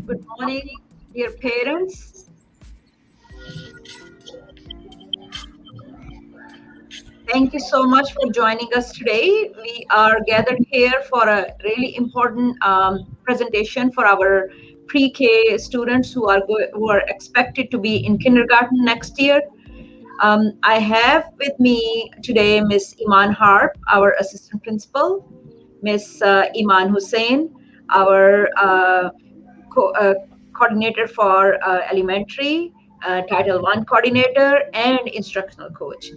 Good morning, dear parents. Thank you so much for joining us today. We are gathered here for a really important presentation for our pre-K students who are expected to be in kindergarten next year. I have with me today Miss Iman Harp, our assistant principal, Miss Iman Hussein, our coordinator for elementary, Title One coordinator, and instructional coach.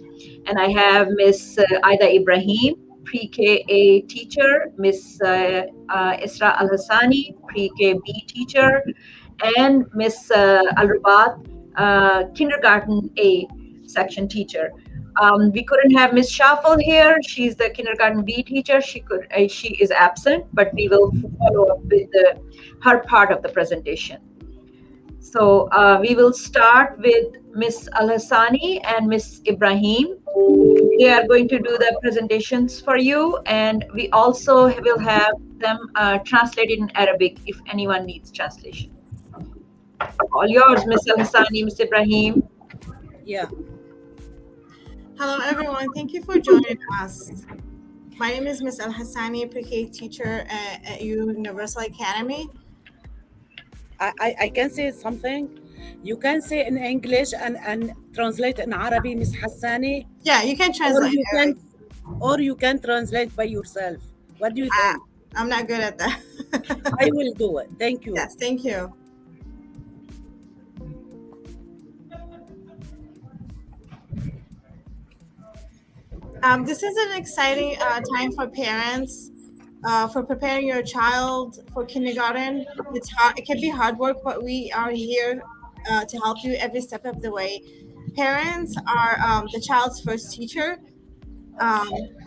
And I have Miss Aida Ibrahim, pre-KA teacher, Miss Isra Al Hassani, pre-KB teacher, and Miss Al Rubat, kindergarten A section teacher. We couldn't have Miss Shaffel here. She's the kindergarten B teacher. She is absent, but we will follow up with her part of the presentation. So we will start with Miss Al Hassani and Miss Ibrahim. They are going to do the presentations for you, and we also will have them translated in Arabic if anyone needs translation. All yours, Miss Al Hassani, Miss Ibrahim. Yeah. Hello, everyone. Thank you for joining us. My name is Miss Al Hassani, pre-K teacher at Universal Academy. I can say something. You can say in English and translate in Arabic, Miss Hassani. Yeah, you can translate. Or you can translate by yourself. What do you think? I'm not good at that. I will do it. Thank you. Yes, thank you. This is an exciting time for parents. For preparing your child for kindergarten. It's hard. It can be hard work, but we are here to help you every step of the way. Parents are the child's first teacher.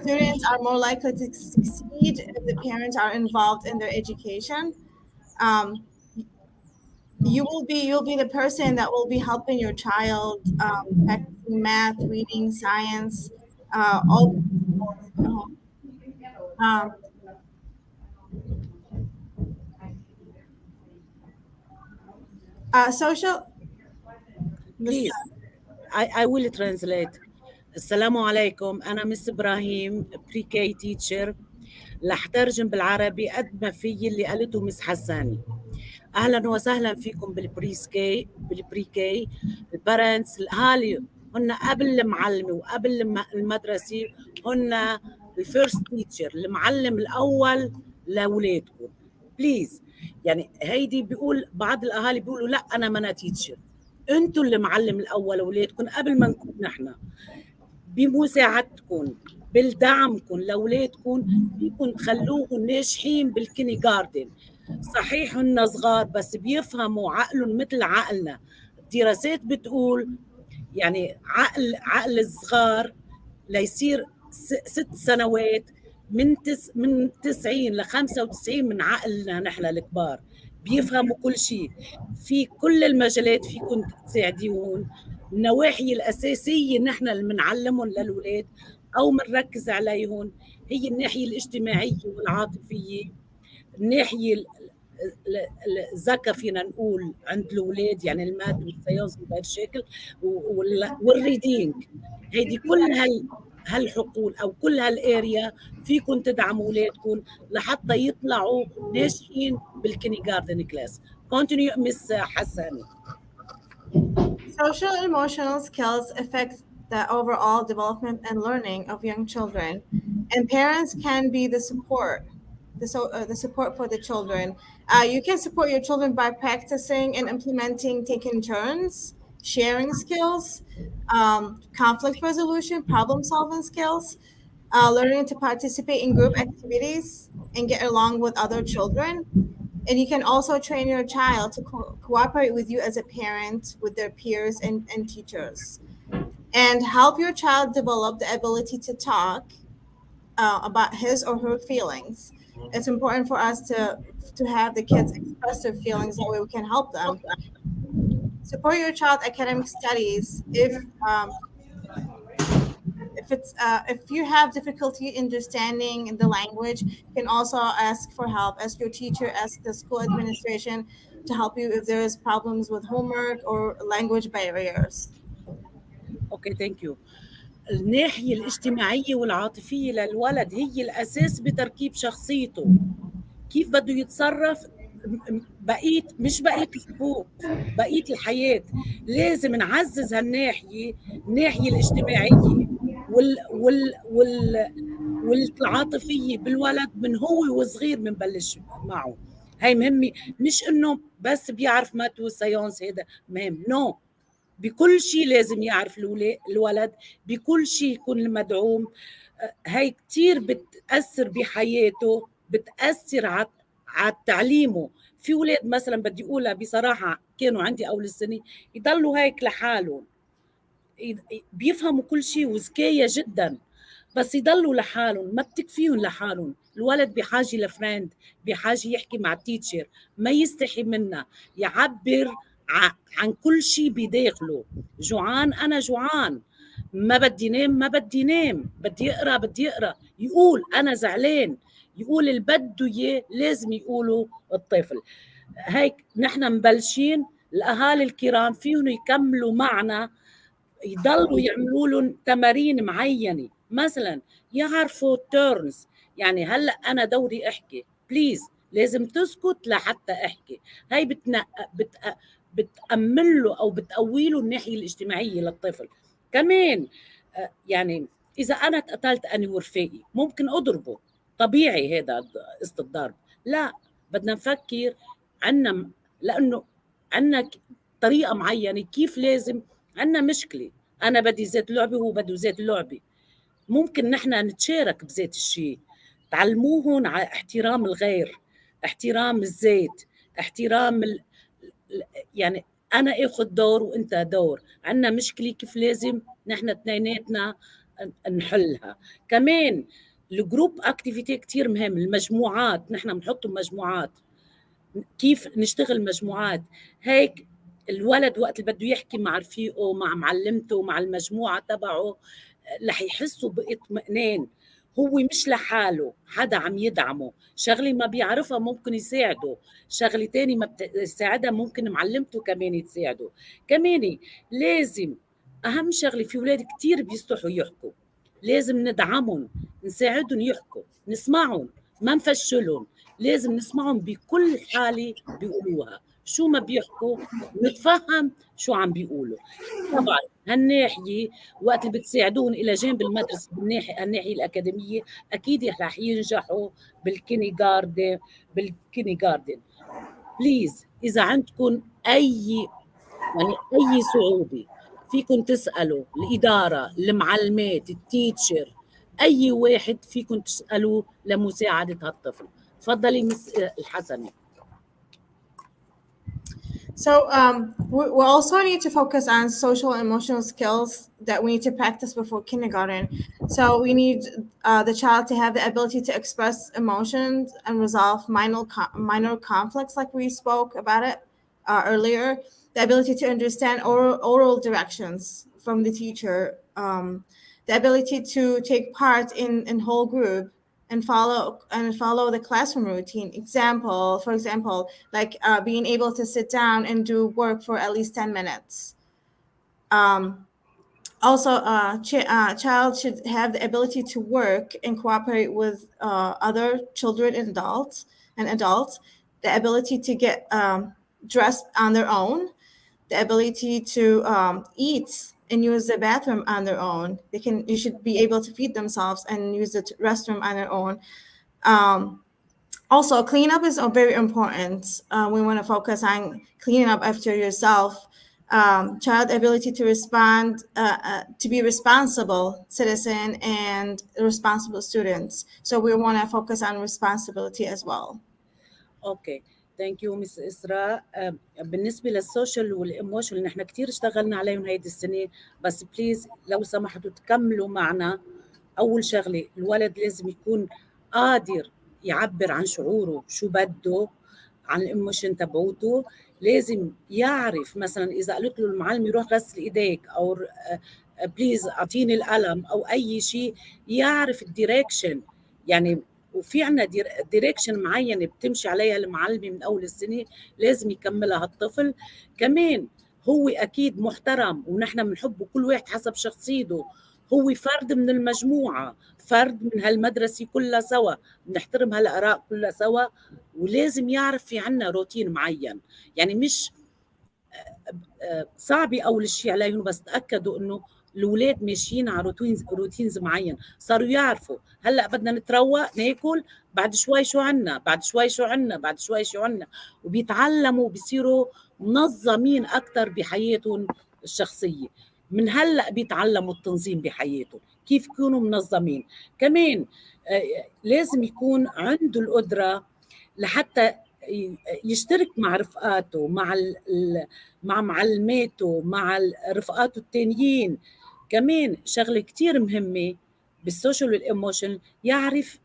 Students are more likely to succeed if the parents are involved in their education. You'll be the person that will be helping your child practicing math, reading, science, all. Social. Please, I will translate. السلام عليكم، أنا مس إبراهيم بري كي تيتشر. رح ترجم بالعربي قد ما في اللي قالته مس حساني. أهلا وسهلا فيكم بالبري كي. البارنتس الأهالي هن قبل المعلمة وقبل المدرسة، هن الفيرست تيتشر، المعلم الأول لأولادكم. بليز، يعني هيدي بيقول بعض الأهالي بيقولوا لا أنا منا تيتشر. أنتوا اللي معلم الأول لأولادكم قبل ما نكون نحن. بمساعدتكم بالدعمكم لاولادكم فيكم تخلوهم ناجحين بالكيني جاردن. صحيح هن صغار بس بيفهموا عقلهم مثل عقلنا. الدراسات بتقول يعني عقل الصغار ليصير 6 سنوات من 90 ل 95 من عقلنا نحن الكبار. بيفهموا كل شيء في كل المجالات. فيكم تساعديهم. النواحي الأساسية نحن اللي بنعلمهم للأولاد أو بنركز عليهم هي الناحية الاجتماعية والعاطفية، الناحية الذكاء فينا نقول عند الأولاد، يعني الماث والساينس بهذا الشكل، والريدينج. هيدي كل هالحقول أو كل هالاريا فيكم تدعموا أولادكم لحتى يطلعوا ناجحين بالكينيجاردن كلاس. Continue, Miss Hassani. Social and emotional skills affect the overall development and learning of young children, and parents can be the support, the support for the children. You can support your children by practicing and implementing, taking turns, sharing skills, conflict resolution, problem solving skills, learning to participate in group activities and get along with other children. And you can also train your child to cooperate with you as a parent, with their peers and teachers, and help your child develop the ability to talk about his or her feelings. It's important for us to have the kids express their feelings. That way we can help them. Support your child's academic studies. If you have difficulty understanding the language, you can also ask for help. Ask your teacher, ask the school administration. to help you if there is problems with homework or language barriers. اوكي ثانك يو. الناحية الاجتماعية والعاطفية للولد هي الأساس بتركيب شخصيته، كيف بده يتصرف مش بقية الحقوق، بقية الحياة. لازم نعزز هالناحية، الناحية الاجتماعية وال وال وال والعاطفية بالولد من هو وصغير بنبلش معه. هاي مهمة، مش انه بس بيعرف مات والسايونس هذا مهم، نو، بكل شيء لازم يعرف الولد، بكل شيء يكون مدعوم. هاي كتير بتأثر بحياته، بتأثر على تعليمه. في ولاد مثلا بدي أقولها بصراحة كانوا عندي أول السنة يضلوا هيك لحالهم، بيفهموا كل شيء وذكية جدا، بس يضلوا لحالهم، ما بتكفيهم لحالهم. الولد بحاجة لفريند، بحاجة يحكي مع التيتشر، ما يستحي منها، يعبر عن كل شيء بداخله. جوعان، أنا جوعان، ما بدي نام، ما بدي نام، بدي أقرأ، بدي أقرأ، يقول أنا زعلان، يقول اللي بده إياه لازم يقولوا الطفل. هيك نحن مبلشين. الأهالي الكرام فيهم يكملوا معنا، يضلوا يعملوا لهم تمارين معينه، مثلا يعرفوا تيرنز. يعني هلا انا دوري احكي، بليز لازم تسكت لحتى احكي. هاي بتأمن له او بتقوي له الناحيه الاجتماعيه للطفل. كمان يعني اذا انا اتقتلت انا ورفيقي ممكن اضربه، طبيعي هذا قصه الضرب. لا، بدنا نفكر عنا، لانه عنا طريقه معينه كيف لازم. عنا مشكله، انا بدي زيت لعبه وهو بده زيت لعبه، ممكن نحن نتشارك بذات الشيء. تعلموهم على احترام الغير، احترام الذات، احترام يعني انا اخذ دور وانت دور. عندنا مشكله كيف لازم نحن اثنيناتنا نحلها. كمان الجروب اكتيفيتي كتير مهم، المجموعات نحن بنحطهم مجموعات، كيف نشتغل مجموعات. هيك الولد وقت اللي بده يحكي مع رفيقه، مع معلمته، مع المجموعة تبعه، رح يحسوا باطمئنان. هو مش لحاله، حدا عم يدعمه، شغلة ما بيعرفها ممكن يساعده، شغلة تاني ما بتساعدها ممكن معلمته كمان تساعده. كمان لازم، أهم شغلة، في ولاد كتير بيستحوا يحكوا، لازم ندعمهم، نساعدهم يحكوا، نسمعهم، ما نفشلهم، لازم نسمعهم بكل حالة بيقولوها، شو ما بيحكوا نتفهم شو عم بيقولوا. طبعا هالناحية وقت اللي بتساعدون إلى جانب المدرسة الناحية الأكاديمية، أكيد رح ينجحوا بالكيني جاردن. بليز إذا عندكم أي صعوبة فيكم تسألوا الإدارة، المعلمات، التيتشر، أي واحد فيكم تسألوه لمساعدة هالطفل. تفضلي مس الحسني. So we also need to focus on social and emotional skills that we need to practice before kindergarten. So we need the child to have the ability to express emotions and resolve minor conflicts, like we spoke about it earlier. The ability to understand oral directions from the teacher. The ability to take part in whole group and follow the classroom routine. For example, like being able to sit down and do work for at least 10 minutes. Also, child should have the ability to work and cooperate with other children and adults. The ability to get dressed on their own. The ability to eat and use the bathroom on their own. You should be able to feed themselves and use the restroom on their own. Also, cleanup is very important. We want to focus on cleaning up after yourself. Child ability to respond, to be responsible citizen and responsible students. So we want to focus on responsibility as well. اوكي ثانك يو مس اسراء. بالنسبه للسوشيال والايموشنال نحن كثير اشتغلنا عليهم هيدي السنه، بس بليز لو سمحتوا تكملوا معنا. اول شغله الولد لازم يكون قادر يعبر عن شعوره، شو بده، عن الايموشن تبعوته. لازم يعرف مثلا اذا قالت له المعلم روح غسل ايديك، او بليز اعطيني القلم او اي شيء، يعرف الديركشن. يعني وفي عنا ديريكشن معينة بتمشي عليها المعلمة من أول السنة لازم يكملها الطفل. كمان هو أكيد محترم ونحن بنحبه، كل واحد حسب شخصيته، هو فرد من المجموعة، فرد من هالمدرسة كلها سوا، بنحترم هالآراء كلها سوا. ولازم يعرف في عنا روتين معين، يعني مش صعب اول شيء عليهم، بس تاكدوا انه الاولاد ماشيين على روتينز معين، صاروا يعرفوا هلا بدنا نتروق ناكل، بعد شوي شو عنا، بعد شوي شو عنا، بعد شوي شو عنا، وبيتعلموا بيصيروا منظمين اكثر بحياتهم الشخصيه. من هلا بيتعلموا التنظيم بحياتهم، كيف يكونوا منظمين. كمان لازم يكون عنده القدره لحتى يشترك مع رفقاته، مع مع معلماته، مع رفقاته التانيين. كمان شغلة كتير مهمة بالسوشيال والايموشن، يعرف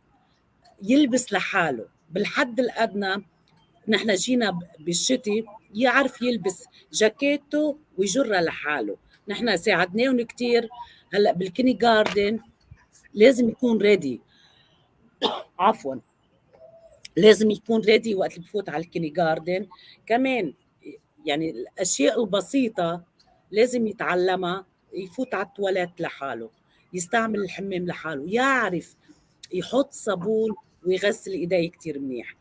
يلبس لحاله بالحد الأدنى. نحن جينا بالشتي، يعرف يلبس جاكيته ويجرها لحاله. نحن ساعدناهم كتير. هلأ بالكيني جاردن لازم يكون ريدي، عفوا لازم يكون ريدي وقت اللي بفوت على الكيني جاردن. كمان يعني الأشياء البسيطة لازم يتعلمها، يفوت على التواليت لحاله، يستعمل الحمام لحاله، يعرف يحط صابون ويغسل ايديه كتير منيح،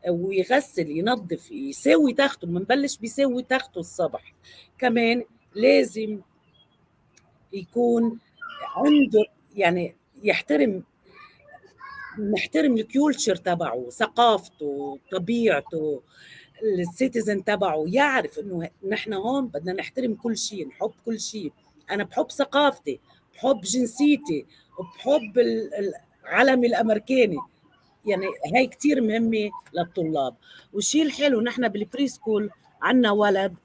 ويغسل ينظف يساوي تخته، بنبلش بيساوي تخته الصبح. كمان لازم يكون عنده يعني يحترم، نحترم الكيولتشر تبعه، ثقافته، طبيعته، السيتيزن تبعه، يعرف انه نحن هون بدنا نحترم كل شيء، نحب كل شيء. انا بحب ثقافتي، بحب جنسيتي، وبحب العلم الامريكاني. يعني هاي كتير مهمة للطلاب. والشيء الحلو نحن بالبري سكول عنا ولد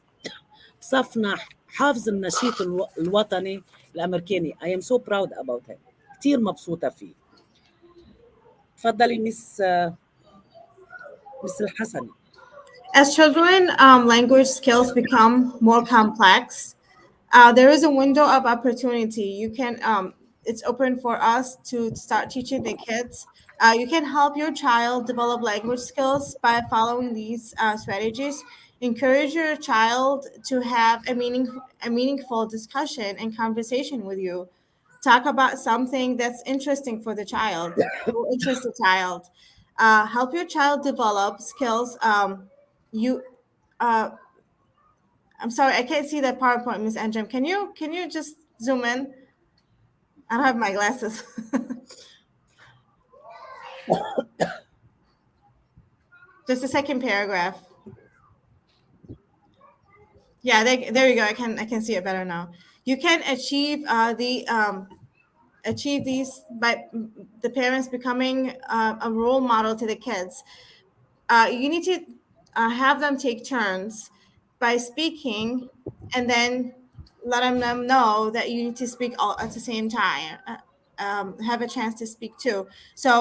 صفنا حافظ النشيد الوطني الامريكاني. I am so proud about him. كتير مبسوطة فيه. تفضلي مس الحسني. As children, language skills become more complex. There is a window of opportunity. It's open for us to start teaching the kids. You can help your child develop language skills by following these strategies. Encourage your child to have a meaningful discussion and conversation with you. Talk about something that's interesting for the child, will interest the child. Help your child develop skills. You uh, I'm sorry, I can't see that PowerPoint, Miss Anjum. Can you just zoom in? I don't have my glasses. Just the second paragraph. Yeah, there you go. I can see it better now. You can achieve these by the parents becoming a role model to the kids. You need to have them take turns by speaking, and then let them know that you need to speak all at the same time. Have a chance to speak too. So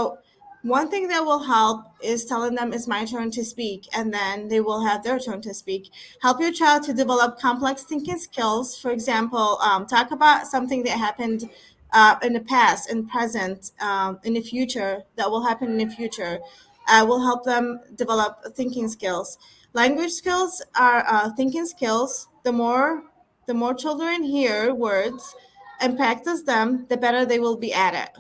one thing that will help is telling them it's my turn to speak, and then they will have their turn to speak. Help your child to develop complex thinking skills. For example, talk about something that happened in the past, in present, in the future, that will happen in the future. Will help them develop thinking skills. Language skills are thinking skills. The more children hear words and practice them, the better they will be at it.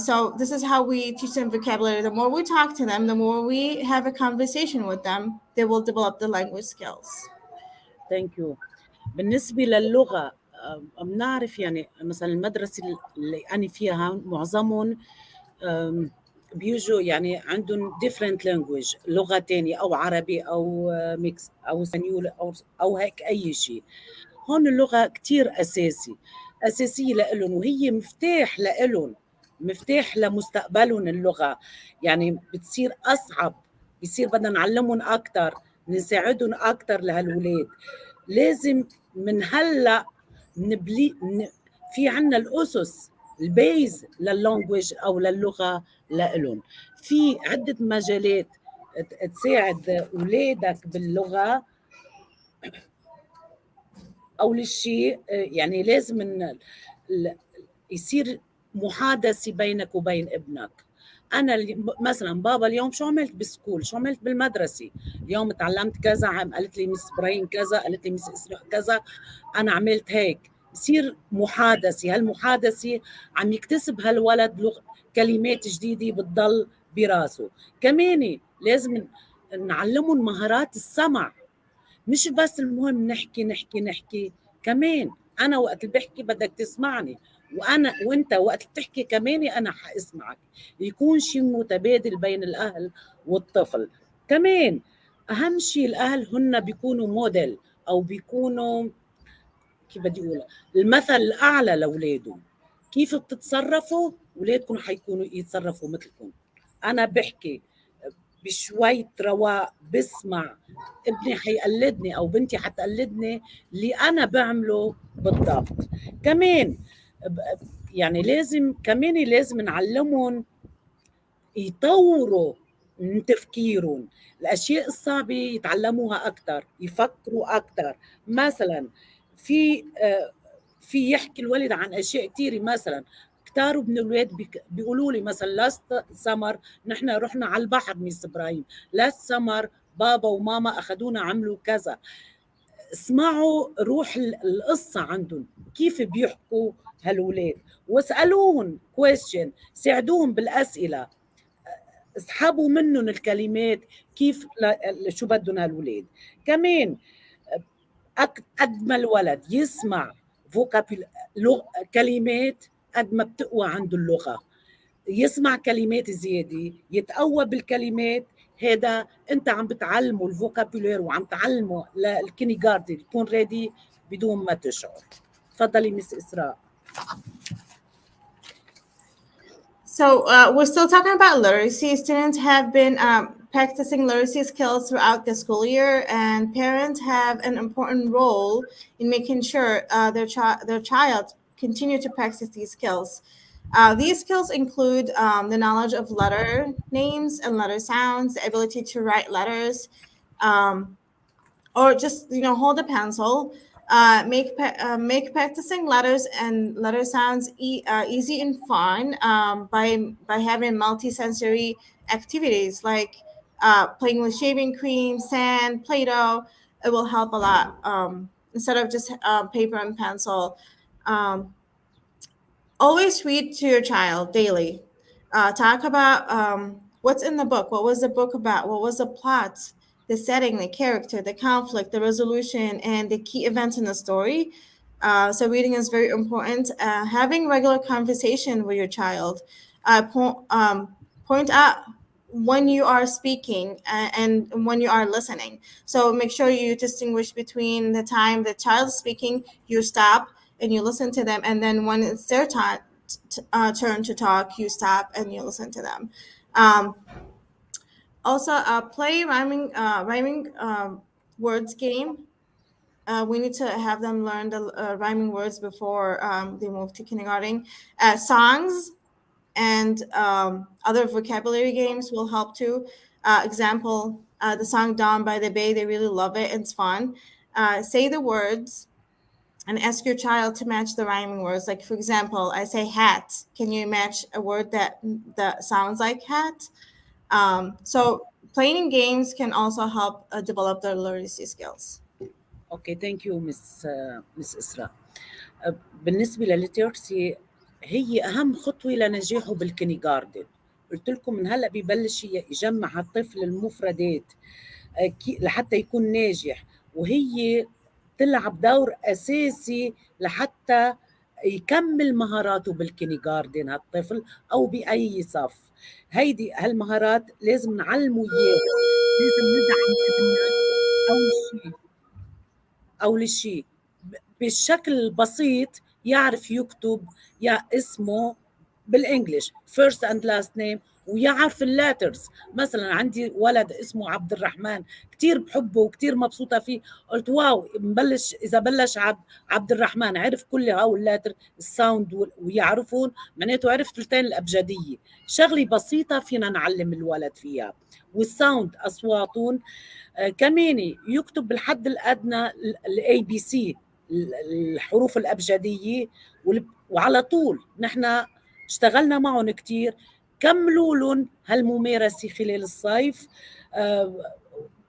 So this is how we teach them vocabulary. The more we talk to them, the more we have a conversation with them, they will develop the language skills. ثانك يو. بالنسبة للغة بنعرف يعني مثلا المدرسة اللي أنا فيها معظمهم بيجوا يعني عندهم different language، لغة تانية أو عربي أو ميكس أو اسبانيول أو هيك أي شيء. هون اللغة كتير أساسية لإلهم، وهي مفتاح لإلهم، مفتاح لمستقبلهم اللغة. يعني بتصير أصعب، بصير بدنا نعلمهم أكتر، نساعدهم أكتر لهالولاد. لازم من هلأ نبلي في عنا الأسس، البيز لللانجويج أو للغة لإلهم. في عدة مجالات تساعد أولادك باللغة. أول شيء يعني لازم يصير محادثة بينك وبين ابنك. انا مثلا بابا اليوم شو عملت بالسكول، شو عملت بالمدرسه، اليوم تعلمت كذا، قالت لي مس ابراهيم كذا، قالت لي مس اسراء كذا، انا عملت هيك. بصير محادثه، هالمحادثه عم يكتسب هالولد كلمات جديده بتضل براسه. كمان لازم نعلمهم مهارات السمع، مش بس المهم نحكي نحكي نحكي، كمان انا وقت اللي بحكي بدك تسمعني، وانت وقت اللي بتحكي كمان انا حاسمعك، يكون شيء متبادل بين الاهل والطفل. كمان اهم شيء الاهل هن بيكونوا موديل، او بيكونوا كيف بدي اقول المثل الاعلى لاولادهم. كيف بتتصرفوا اولادكم حيكونوا يتصرفوا مثلكم. انا بحكي بشوية رواق بسمع، ابني حيقلدني او بنتي حتقلدني اللي انا بعمله بالضبط. كمان يعني لازم كمان لازم نعلمهم يطوروا من تفكيرهم، الاشياء الصعبه يتعلموها اكثر، يفكروا اكثر. مثلا في في يحكي الولد عن اشياء كثيره. مثلا كتار من الولاد بيقولوا لي مثلا لاست سمر نحن رحنا على البحر ميس ابراهيم، لاست سمر بابا وماما اخذونا عملوا كذا. اسمعوا روح القصة عندهم كيف بيحكوا هالولاد، واسألوهم كويستشن، ساعدوهم بالأسئلة، اسحبوا منهم الكلمات كيف شو بدهم هالولاد. كمان قد ما الولد يسمع كلمات قد ما بتقوى عنده اللغة. يسمع كلمات زيادة يتقوى بالكلمات، هذا انت عم بتعلمه الفوكابولير وعم تعلمه للكيني جاردن يكون ريدي بدون ما تشعر. تفضلي مس إسراء. So we're still talking about literacy. Students have been practicing literacy skills throughout the school year, and parents have an important role in making sure their child continue to practice these skills. These skills include the knowledge of letter names and letter sounds, the ability to write letters, um, or just hold a pencil. Make practicing letters and letter sounds easy and fun by having multi-sensory activities like playing with shaving cream, sand, Play-Doh. It will help a lot instead of just paper and pencil. Um, Always read to your child daily. Talk about what's in the book. What was the book about? What was the plot, the setting, the character, the conflict, the resolution, and the key events in the story. So reading is very important. Having regular conversation with your child. Point out when you are speaking and when you are listening. So make sure you distinguish between the time the child is speaking, you stop and you listen to them, and then when it's their turn to talk, you stop and you listen to them. Um, Also, play rhyming words game. We need to have them learn the rhyming words before they move to kindergarten. Songs and other vocabulary games will help too. Example, the song "Dawn" by the Bay. They really love it. It's fun. Say the words and ask your child to match the rhyming words. Like, for example, I say hat. Can you match a word that sounds like hat? So playing games can also help develop their literacy skills. اوكي ثانك يو مس إسراء. بالنسبة للليترسي هي أهم خطوة لنجاحه بالكيني جاردن. قلت لكم من هلأ ببلش يجمع الطفل المفردات لحتى يكون ناجح، وهي تلعب دور أساسي لحتى يكمل مهاراته بالكيني جاردن هالطفل أو بأي صف. هيدي هالمهارات لازم نعلمه إياها، لازم ندعم ابننا أول شيء أول شيء بالشكل البسيط يعرف يكتب يا اسمه بالانجلش first and last name، ويعرف اللاترز. مثلا عندي ولد اسمه عبد الرحمن كتير بحبه وكتير مبسوطة فيه، قلت واو بلش إذا بلش عبد الرحمن عرف كل هاو اللاتر الساوند ويعرفون معناته عرف ثلثين الأبجدية. شغلة بسيطة فينا نعلم الولد فيها. والساوند أصواتهم كمان يكتب بالحد الأدنى الاي بي سي الحروف الأبجدية، وعلى طول نحن اشتغلنا معهم كتير. كملوا لهم هالممارسة خلال الصيف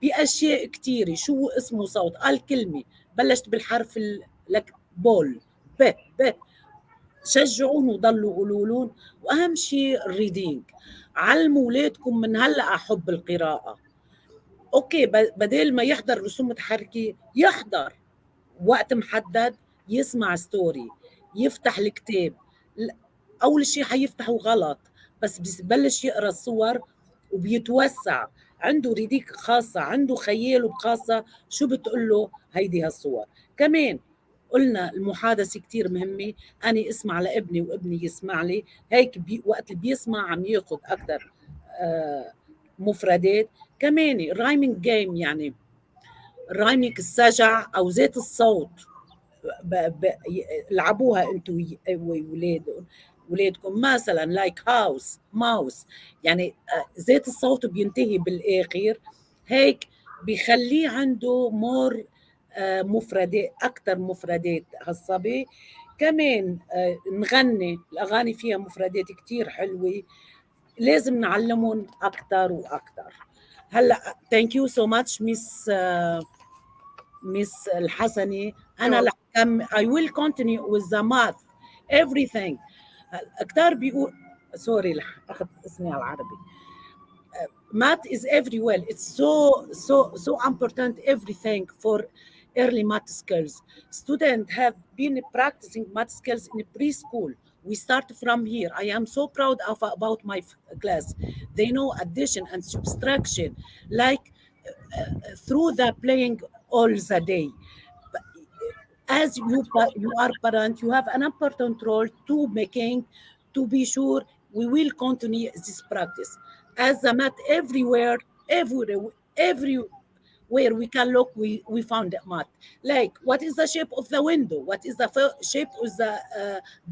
بأشياء كتيرة. شو اسمه صوت؟ قال كلمة بلشت بالحرف لك بول، ب ب، شجعون وضلوا قولوا لهم. واهم شيء الريدينج، علموا اولادكم من هلا حب القراءه. اوكي، بدل ما يحضر رسوم متحركه يحضر وقت محدد، يسمع ستوري، يفتح الكتاب. اول شيء حيفتحه غلط، بس بيبلش يقرا الصور وبيتوسع، عنده ريديك خاصة، عنده خياله خاصة. شو بتقول له هيدي هالصور؟ كمان قلنا المحادثة كتير مهمة، أنا اسمع لابني وابني يسمع لي. هيك وقت اللي بيسمع عم ياخد أكتر آه مفردات. كمان الرايمنج جيم، يعني الرايمنج السجع أو ذات الصوت، العبوها انتوا ولادكم. مثلا لايك هاوس ماوس، يعني زيت الصوت بينتهي بالاخر. هيك بيخليه عنده مور مفردات، اكثر مفردات هالصبي. كمان نغني، الاغاني فيها مفردات كتير حلوه، لازم نعلمهم اكثر واكثر. هلا ثانك يو سو ماتش مس الحسني. انا Sure. رح I will continue with the math everything. كتار بيقول سوري اخذت اسمي على العربي. Math is everywhere. It's so important everything for early math skills. Students have been practicing math skills in preschool. We start from here. I am so proud about my class. They know addition and subtraction like through the playing all the day. As you are parent, you have an important role to making to be sure we will continue this practice. As the math everywhere we can look, we found math. Like what is the shape of the window? What is the shape of the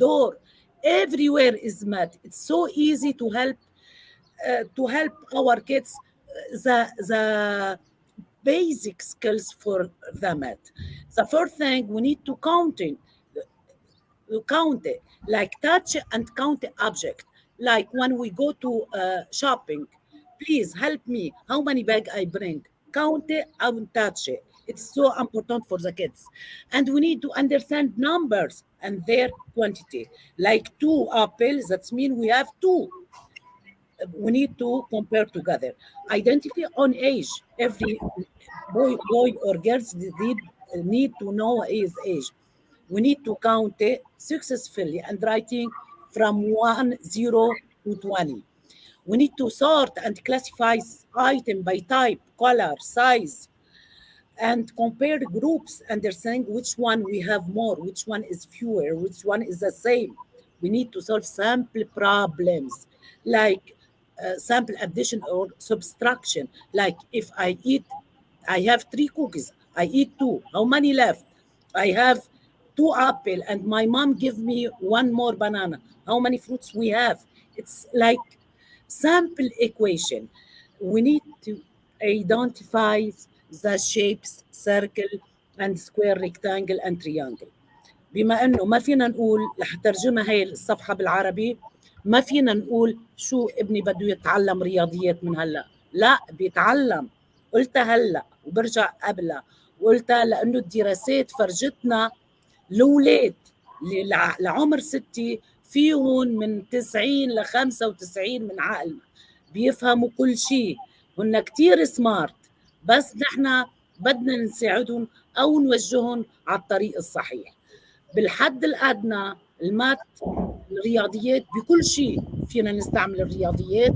door? Everywhere is math. It's so easy to help our kids the basic skills for the math. The first thing we need to count it, like touch and count object. Like when we go to shopping, please help me. How many bag I bring? Count it and touch it. It's so important for the kids. And we need to understand numbers and their quantity. Like two apples, that means we have two. We need to compare together. Identity on age. Every boy or girls need to know his age. We need to count it successfully and writing from 1 0 to 20. We need to sort and classify item by type, color, size, and compare groups, understanding which one we have more, which one is fewer, which one is the same. We need to solve sample problems like sample addition or subtraction. Like if I have 3 cookies, I eat two. How many left? I have 2 apple and my mom give me one more banana. How many fruits we have? It's like sample equation. We need to identify the shapes circle and square rectangle and triangle. بما انه ما فينا نقول، رح ترجمها هي الصفحه بالعربي، ما فينا نقول شو ابني بده يتعلم رياضيات من هلا. لا، بيتعلم. قلتها هلا وبرجع قبلها، وقلتها لانه الدراسات فرجتنا الاولاد لعمر 6 فيهم من 90 ل 95 من عقلنا، بيفهموا كل شيء، هن كتير سمارت، بس نحن بدنا نساعدهم او نوجههم على الطريق الصحيح. بالحد الادنى المات، الرياضيات، بكل شيء فينا نستعمل الرياضيات.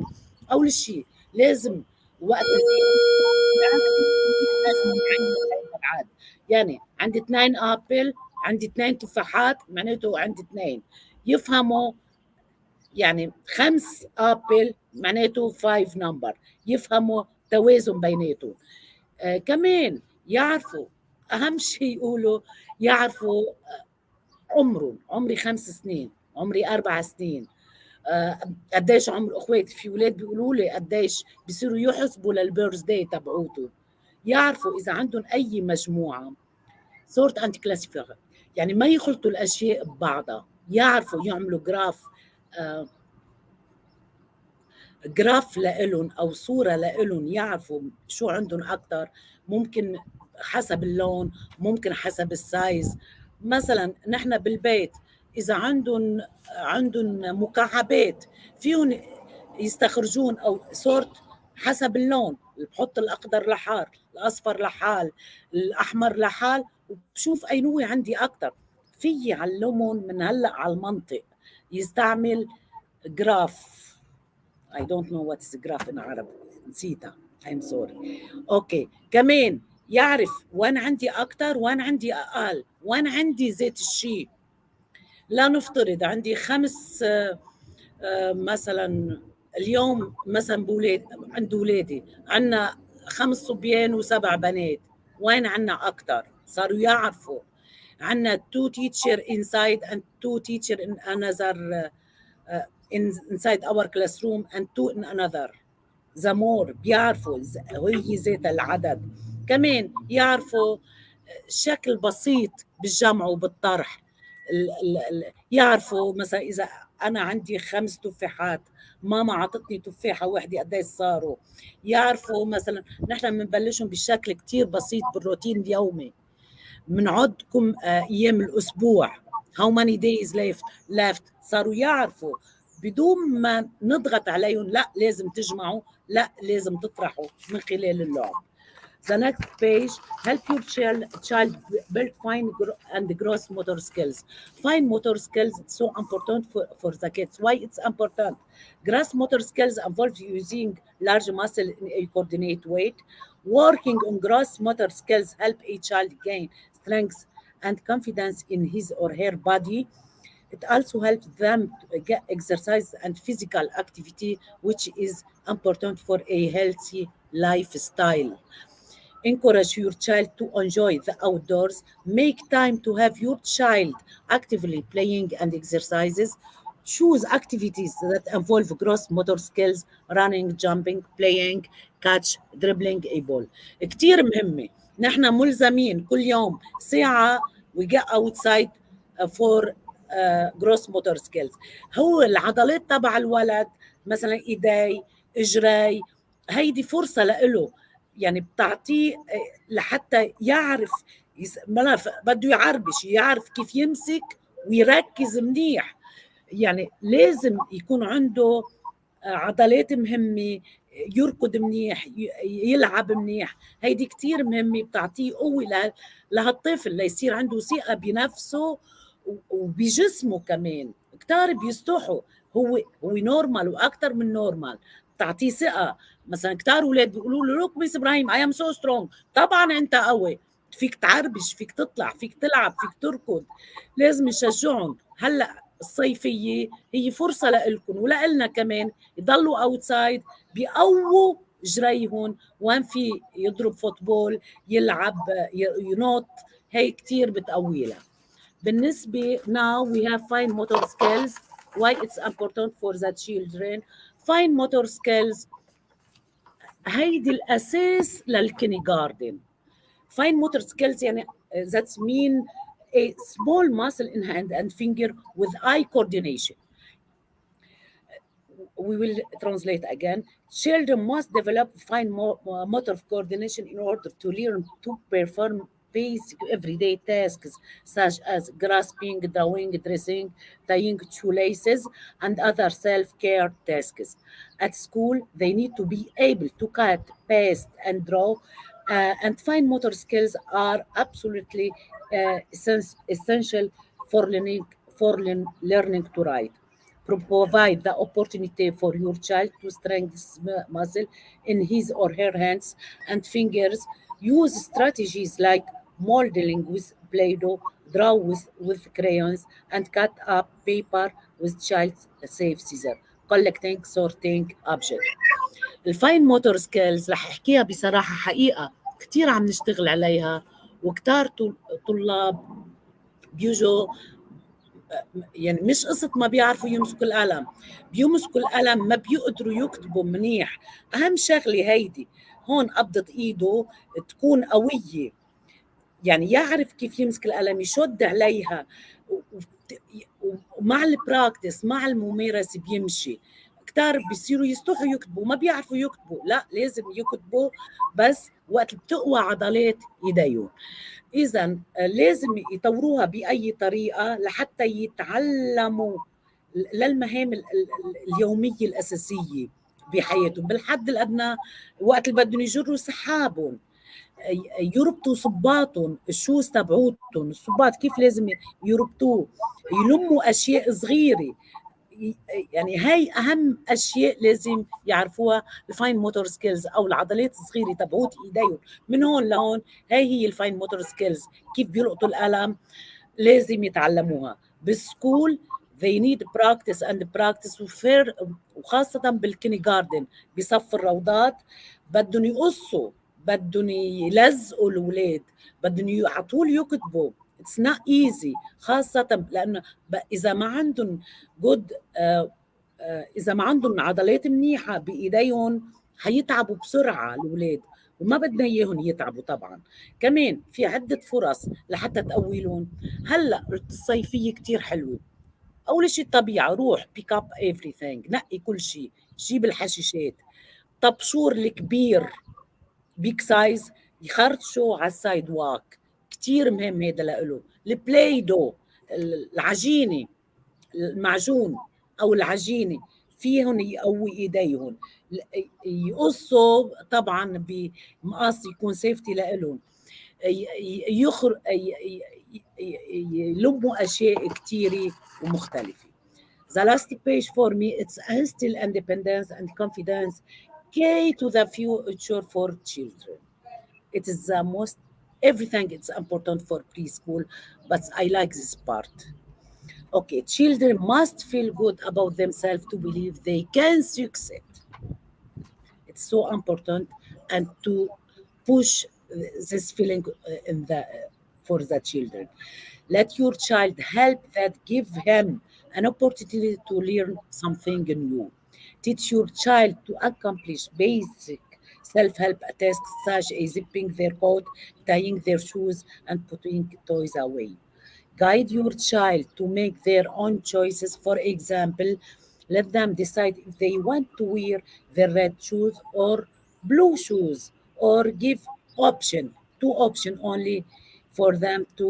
اول شيء لازم وقت لازم نعين الابعاد. يعني عندي 2 ابل، عندي 2 تفاحات، معناته عندي 2 يفهموا. يعني 5 ابل معناته 5 نمبر، يفهموا توازن بيناتهم. كمان يعرفوا اهم شيء يقولوا، يعرفوا عمري 5 سنين، عمري 4 سنين، قديش عمر اخواتي. في ولاد بيقولوا لي قديش، بيصيروا يحسبوا للبيرث داي تبعوته، يعرفوا اذا عندهم اي مجموعه سورت انت كلاسيفير، يعني ما يخلطوا الاشياء ببعضها، يعرفوا يعملوا جراف جراف لإلهم أو صورة لإلهم يعرفوا شو عندهم أكتر، ممكن حسب اللون، ممكن حسب السايز. مثلا نحن بالبيت إذا عندهم مكعبات فيهم يستخرجون أو صورت حسب اللون، بحط الأخضر لحال، الأصفر لحال، الأحمر لحال، وبشوف أي نوع عندي أكتر. في يعلمهم من هلأ على المنطق يستعمل جراف. I don't know what's graph in Arabic. نسيتها. I'm sorry. اوكي، كمان يعرف وين عندي اكثر وين عندي اقل، وين عندي زيت الشيء. لا نفترض عندي خمس مثلا اليوم مثلا بولاد عند اولادي عندنا 5 صبيان و7 بنات، وين عندنا اكثر؟ صاروا يعرفوا عندنا 2 teacher inside and 2 teacher in another inside our classroom and 2 in another. the more بيعرفوا هي ذات العدد. كمان يعرفوا شكل بسيط بالجمع وبالطرح. يعرفوا مثلا إذا أنا عندي 5 تفاحات، ماما عطتني تفاحة واحدة قديش صاروا. يعرفوا مثلا نحن بنبلشهم بشكل كتير بسيط بالروتين اليومي، بنعدكم أيام الأسبوع how many days left صاروا يعرفوا بدون ما نضغط عليهم لا لازم تجمعوا، لا لازم تطرحوا من خلال اللعب. The next page, help your child build fine and gross motor skills. Fine motor skills, it's so important for the kids. Why it's important? Gross motor skills involve using large muscle in a coordinate way. Working on gross motor skills help a child gain strength and confidence in his or her body. It also helps them to get exercise and physical activity, which is important for a healthy lifestyle. Encourage your child to enjoy the outdoors. Make time to have your child actively playing and exercises. Choose activities that involve gross motor skills: running, jumping, playing, catch, dribbling a ball. كتير مهمة. نحن ملزمين كل يوم ساعة we get outside for gross motor skills. هو العضلات تبع الولد مثلا ايدي، اجري، هيدي فرصة لإله، يعني بتعطيه لحتى يعرف بده يعربش، يعرف كيف يمسك ويركز منيح. يعني لازم يكون عنده عضلات مهمة، يركض منيح، يلعب منيح. هيدي كتير مهمة، بتعطيه قوة لهالطفل ليصير عنده ثقة بنفسه وبجسمه كمان. كتار بيستحوا، هو نورمال واكثر من نورمال، بتعطيه ثقة. مثلا كتار اولاد بيقولوا له لوك ميس ابراهيم اي ام سو سترونج، طبعا انت قوي، فيك تعربش، فيك تطلع، فيك تلعب، فيك تركض. لازم نشجعهم. هلا الصيفية هي فرصة لإلكم ولإلنا كمان يضلوا اوتسايد، بيقووا جريهم، وين في يضرب فوتبول، يلعب، ينط، هي كتير بتقوي لها. بالنسبة now we have fine motor skills. Why it's important for the children. Fine motor skills هيدي الأساس للكينيغاردن. Fine motor skills يعني that's mean a small muscle in hand and finger with eye coordination. We will translate again. Children must develop fine motor coordination in order to learn to perform basic everyday tasks such as grasping, drawing, dressing, tying shoelaces, and other self-care tasks. At school, they need to be able to cut, paste, and draw, and fine motor skills are absolutely essential for learning to write. Provide the opportunity for your child to strengthen muscle in his or her hands and fingers. Use strategies like modeling with Play-Doh, draw with crayons, and cut up paper with child-safe scissors. Collecting, sorting object. الفاين موتور سكيلز رح احكيها بصراحة، حقيقة كتير عم نشتغل عليها، وكتار طلاب بيجوا يعني مش قصة ما بيعرفوا يمسكوا القلم، بيمسكوا القلم ما بيقدروا يكتبوا منيح. أهم شغلة هيدي هون قبضة إيده تكون قوية، يعني يعرف كيف يمسك القلم، يشد عليها، ومع البراكتس مع الممارسة بيمشي. كتار بيصيروا يستحوا يكتبوا، ما بيعرفوا يكتبوا، لا لازم يكتبوا بس وقت بتقوى عضلات ايديهم. اذا لازم يطوروها باي طريقه لحتى يتعلموا للمهام اليوميه الاساسيه بحياتهم. بالحد الادنى وقت اللي بدهم يجروا سحابهم، يربطوا صباطهم، الشوز تبعوتهم، الصباط كيف لازم يربطوه، يلموا اشياء صغيره. يعني هاي اهم اشياء لازم يعرفوها، الفاين موتور سكيلز او العضلات الصغيره تبعوت ايديهم من هون لهون. هاي هي الفاين موتور سكيلز، كيف بيلقطوا القلم لازم يتعلموها بالسكول. they need practice and practice وخاصة بالكيني جاردن بصف الروضات بدهم يقصوا، بدهم يلزقوا الأولاد، بدهم يعطوا يكتبوا. it's not easy، خاصة لأنه إذا ما عندهم good إذا ما عندهم عضلات منيحة بإيديهم حيتعبوا بسرعة الأولاد، وما بدنا إياهم يتعبوا طبعا. كمان في عدة فرص لحتى تقويلهم. هلأ الصيفية كتير حلوة. أول شيء الطبيعة، روح بيك اب everything، نقي كل شيء، جيب الحشيشات، طبشور الكبير بيك سايز يخرطشوا على السايد واك، كتير مهم هذا لإله. البلاي دو، العجينة، المعجون او العجينه فيهم يقوي ايديهم. يقصوا طبعا بمقص يكون سيفتي لإلهم، يخر يلموا اشياء كثيره ومختلفه. The last page for me it's instill independence and confidence, key to the future for children. It is the most everything it's important for preschool, but I like this part. Okay, children must feel good about themselves to believe they can succeed. It's so important, and to push this feeling in the for the children. Let your child help that give him an opportunity to learn something new. Teach your child to accomplish basic self-help tasks such as zipping their coat, tying their shoes, and putting toys away. Guide your child to make their own choices. For example, let them decide if they want to wear the red shoes or blue shoes, or give two options only for them to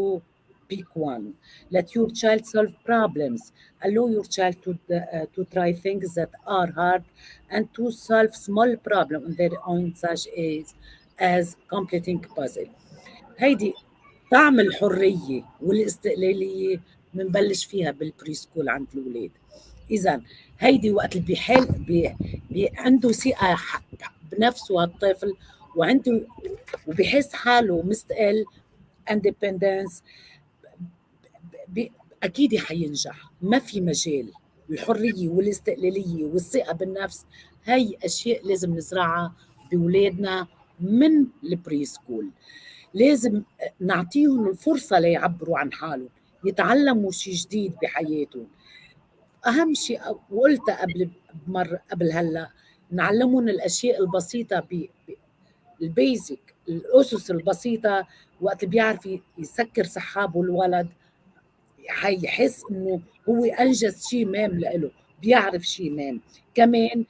pick one. Let your child solve problems. Allow your child to try things that are hard and to solve small problems on their own, such as completing puzzle. هيدي طعم الحرية والاستقلالية بنبلش فيها بالبري سكول عند الأولاد. إذا هيدي وقت اللي عنده ثقة بنفسه هالطفل، وعنده وبحس حاله مستقل independence، أكيد حينجح، ما في مجال. الحرية والاستقلالية والثقة بالنفس هاي أشياء لازم نزرعها بأولادنا من البري سكول. لازم نعطيهم الفرصة ليعبروا عن حالهم، يتعلموا شيء جديد بحياتهم. أهم شيء وقلتها قبل هلا، نعلمهم الأشياء البسيطة البيزك، الأسس البسيطة. وقت بيعرف يسكر سحابه الولد حيحس إنه هو أنجز شيء مهم لإله، بيعرف شيء مهم. كمان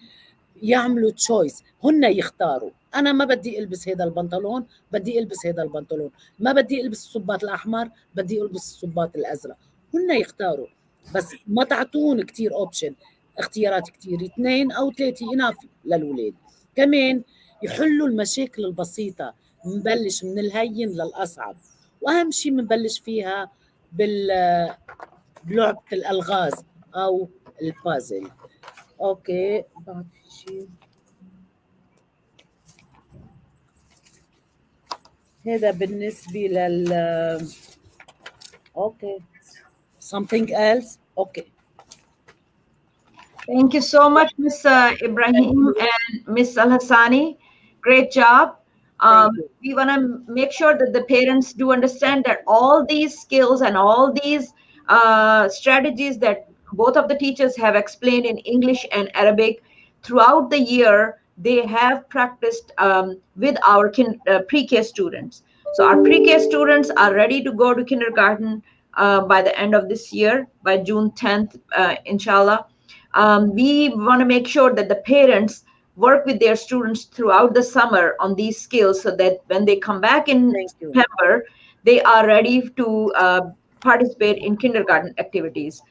يعملوا تشويس، هن يختاروا. انا ما بدي البس هذا البنطلون، بدي البس هذا البنطلون، ما بدي البس الصباط الاحمر، بدي البس الصباط الازرق. هن يختاروا، بس ما تعطون كثير اوبشن، اختيارات كثير، 2 أو 3 اناف للولاد. كمان يحلوا المشاكل البسيطه، نبلش من الهين للاصعب، واهم شيء بنبلش فيها بلعبه الالغاز او البازل. اوكي، بعد في شيء هذا بالنسبة اوكي something else. Okay. Thank you so much, Miss Ibrahim and Miss Al Hassani. Great job. We want to make sure that the parents do understand that all these skills and all these strategies that both of the teachers have explained in English and Arabic throughout the year, they have practiced with our pre-K students. So our pre-K students are ready to go to kindergarten by the end of this year, by June 10th, inshallah. We want to make sure that the parents work with their students throughout the summer on these skills so that when they come back in Thank you. September, they are ready to participate in kindergarten activities.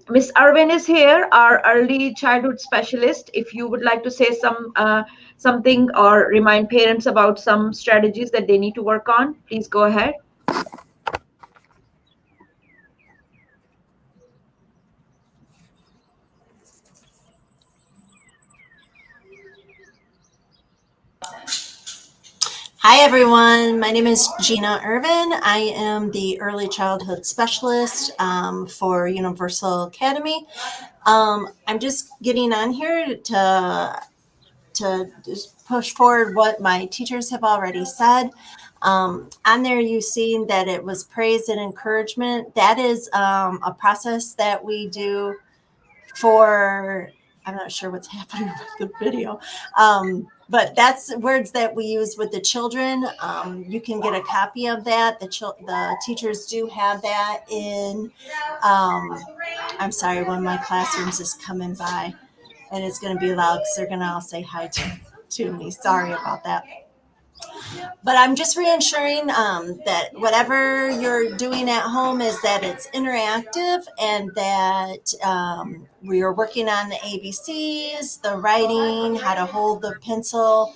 Miss Arvin is here, our early childhood specialist. If you would like to say something or remind parents about some strategies that they need to work on, please go ahead. Hi, everyone. My name is Gina Irvin. I am the early childhood specialist for Universal Academy. I'm just getting on here to just push forward what my teachers have already said. On there, you've seen that it was praise and encouragement. That is a process that we do for, I'm not sure what's happening with the video, but that's words that we use with the children. You can get a copy of that. The teachers do have that in, I'm sorry, one of my classrooms is coming by and it's going to be loud because they're going to all say hi to me. Sorry about that. But I'm just reassuring that whatever you're doing at home is that it's interactive and that we are working on the ABCs, the writing, how to hold the pencil,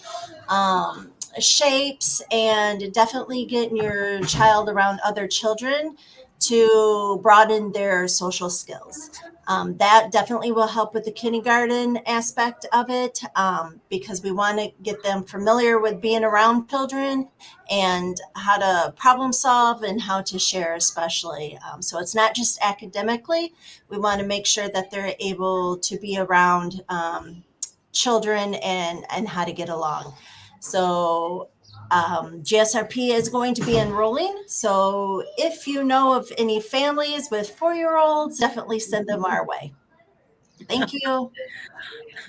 shapes, and definitely getting your child around other children to broaden their social skills. That definitely will help with the kindergarten aspect of it because we want to get them familiar with being around children and how to problem solve and how to share, especially. So it's not just academically. We want to make sure that they're able to be around children and how to get along. So GSRP is going to be enrolling. So if you know of any families with 4-year-olds, definitely send them our way. Thank you.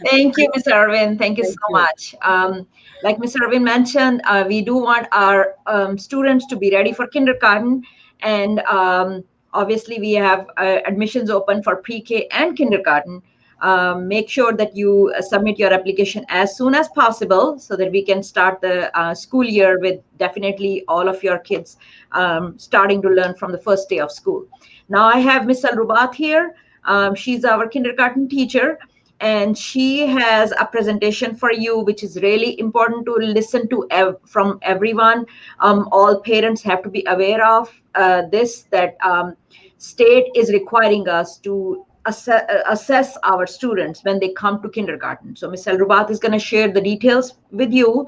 Thank you, Ms. Arvin. Thank you so Thank you. much. Like Ms. Arvin mentioned, we do want our students to be ready for kindergarten. And obviously, we have admissions open for pre-K and kindergarten. Make sure that you submit your application as soon as possible so that we can start the school year with definitely all of your kids starting to learn from the first day of school. Now I have Ms. Al-Rubat here. She's our kindergarten teacher, and she has a presentation for you, which is really important to listen to from everyone. All parents have to be aware of this, that state is requiring us to assess our students when they come to kindergarten. So Ms. Al-Rubat is going to share the details with you.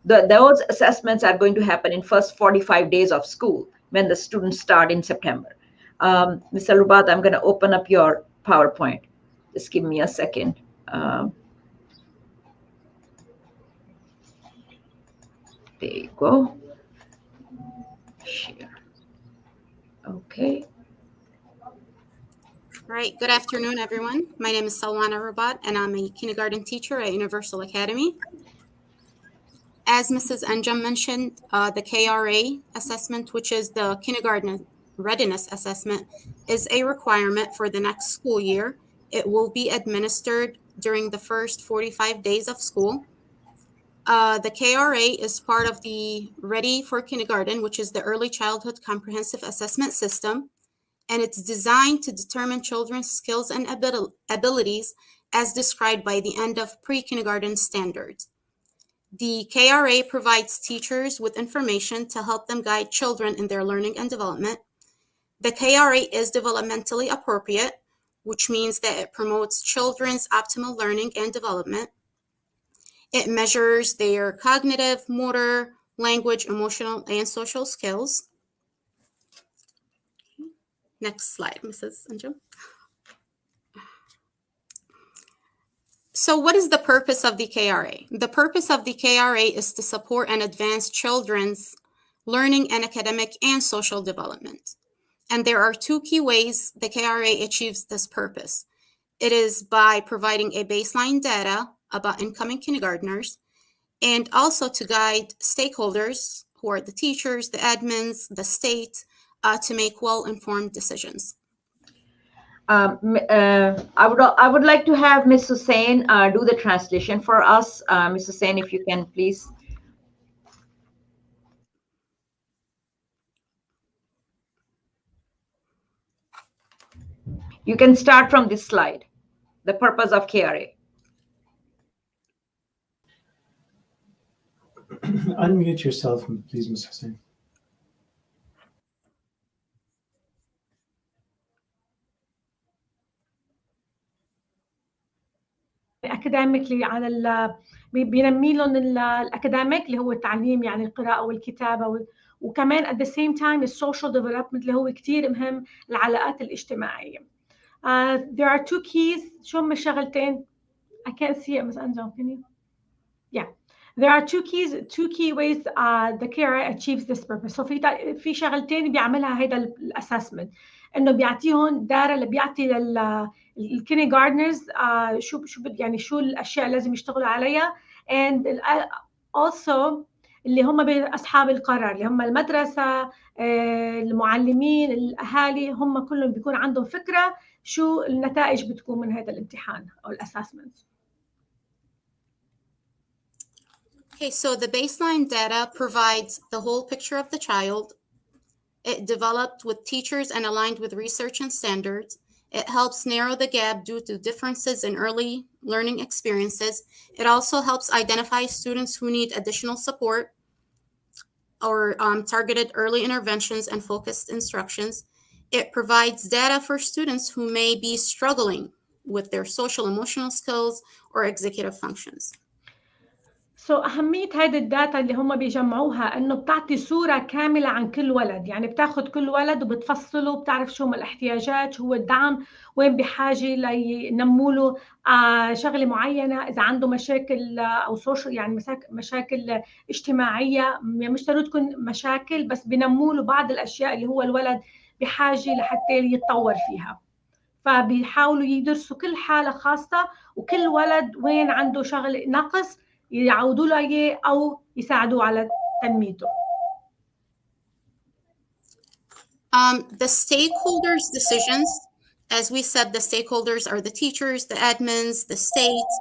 Those assessments are going to happen in first 45 days of school when the students start in September. Ms. Al-Rubat, I'm going to open up your PowerPoint. Just give me a second. There you go. Share. Okay. All right, good afternoon, everyone. My name is Salwana Rabat, and I'm a kindergarten teacher at Universal Academy. As Mrs. Anjum mentioned, the KRA assessment, which is the Kindergarten Readiness Assessment, is a requirement for the next school year. It will be administered during the first 45 days of school. The KRA is part of the Ready for Kindergarten, which is the Early Childhood Comprehensive Assessment System, and it's designed to determine children's skills and abilities as described by the end of pre-kindergarten standards. The KRA provides teachers with information to help them guide children in their learning and development. The KRA is developmentally appropriate, which means that it promotes children's optimal learning and development. It measures their cognitive, motor, language, emotional, and social skills. Next slide, Mrs. Anjum. So what is the purpose of the KRA? The purpose of the KRA is to support and advance children's learning and academic and social development. And there are two key ways the KRA achieves this purpose. It is by providing a baseline data about incoming kindergartners and also to guide stakeholders, who are the teachers, the admins, the state, to make well-informed decisions. I would like to have Ms. Hussain do the translation for us. Ms. Hussain, if you can, please. You can start from this slide, the purpose of KRA. Unmute yourself, please, Ms. Hussain. اكاديميكلي على بينمي لهم الاكاديميك اللي هو التعليم، يعني القراءه والكتابه، وكمان at the same time السوشيال ديفلوبمنت اللي هو كتير مهم، العلاقات الاجتماعيه. There are two keys. شو هم الشغلتين؟ I can't see it, Ms. Anjum. Can you? Yeah. There are two key ways the KRA achieves this purpose. So في شغلتين بيعملها هيدا الاسسمنت، انه بيعطيهم داتا اللي بيعطي للكيندرجارتنرز يعني شو الاشياء لازم يشتغلوا عليها، and also اللي هم اصحاب القرار اللي هم المدرسه، المعلمين، الاهالي، هم كلهم بيكون عندهم فكره شو النتائج بتكون من هذا الامتحان او الاسسمنت. Okay, so the baseline data provides the whole picture of the child. It developed with teachers and aligned with research and standards. It helps narrow the gap due to differences in early learning experiences. It also helps identify students who need additional support or targeted early interventions and focused instructions. It provides data for students who may be struggling with their social emotional skills or executive functions. أهمية هذه الداتا اللي هم بيجمعوها إنه بتعطي صورة كاملة عن كل ولد، يعني بتاخد كل ولد وبتفصله، بتعرف شو هم الاحتياجات، هو الدعم وين بحاجة لينموا له شغلة معينة، إذا عنده مشاكل أو سوشيال يعني مشاكل اجتماعية، مش ضروري تكون مشاكل، بس بينموا له بعض الأشياء اللي هو الولد بحاجة لحتى يتطور فيها. فبيحاولوا يدرسوا كل حالة خاصة وكل ولد وين عنده شغل نقص يعودوا له اياه او يساعدوه على تنميته. The stakeholders' decisions, as we said, the stakeholders are the teachers, the admins, the state.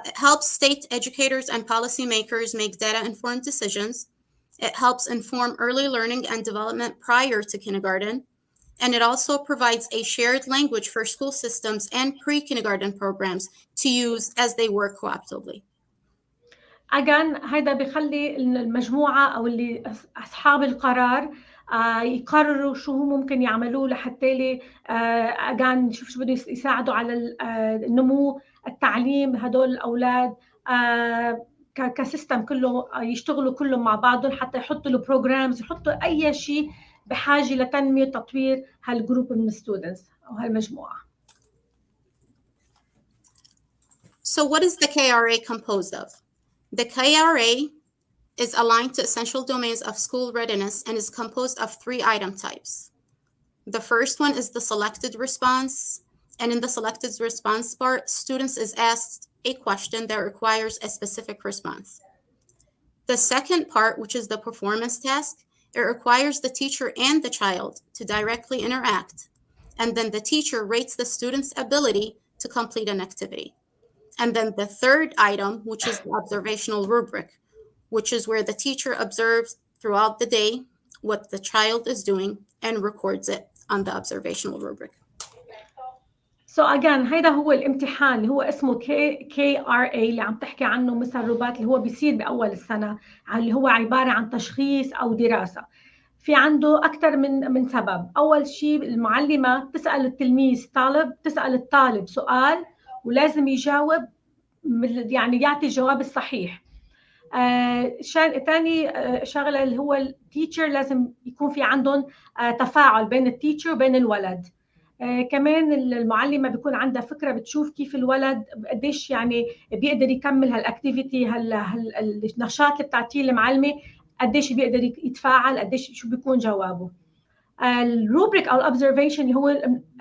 It helps state educators and policymakers make data-informed decisions. It helps inform early learning and development prior to kindergarten. And it also provides a shared language for school systems and pre-kindergarten programs to use as they work cooperatively. Again, هيدا بيخلي المجموعة أو اللي أصحاب القرار يقرروا شو ممكن يعملوه لحتى again شوف شو بده يساعدوا على النمو التعليم هدول الأولاد كسيستم كله، يشتغلوا كلهم مع بعضهم حتى يحطوا له programs، يحطوا أي شيء بحاجة لتنمية تطوير هالجروب من students أو هالمجموعة. So what is the KRA composed of? The KRA is aligned to essential domains of school readiness and is composed of 3 item types. The first one is the selected response. And in the selected response part, students is asked a question that requires a specific response. The second part, which is the performance task, it requires the teacher and the child to directly interact. And then the teacher rates the student's ability to complete an activity. And then the third item, which is the observational rubric, which is where the teacher observes throughout the day what the child is doing and records it on the observational rubric. So again هيدا هو الامتحان اللي هو اسمه KRA اللي عم تحكي عنه مثل رباط اللي هو بيصير بأول السنة، اللي هو عبارة عن تشخيص أو دراسة. في عنده أكثر من سبب. أول شيء المعلمة تسأل التلميذ تسأل الطالب سؤال ولازم يجاوب يعني يعطي الجواب الصحيح. ثاني شغلة اللي هو التيتشر لازم يكون في عندهم تفاعل بين التيتشر وبين الولد. كمان المعلمة بيكون عندها فكرة بتشوف كيف الولد قديش يعني بيقدر يكمل هالاكتيفيتي النشاط اللي بتعطيه المعلمة، قديش بيقدر يتفاعل، قديش شو بيكون جوابه. الروبريك او الاوبزرفيشن اللي هو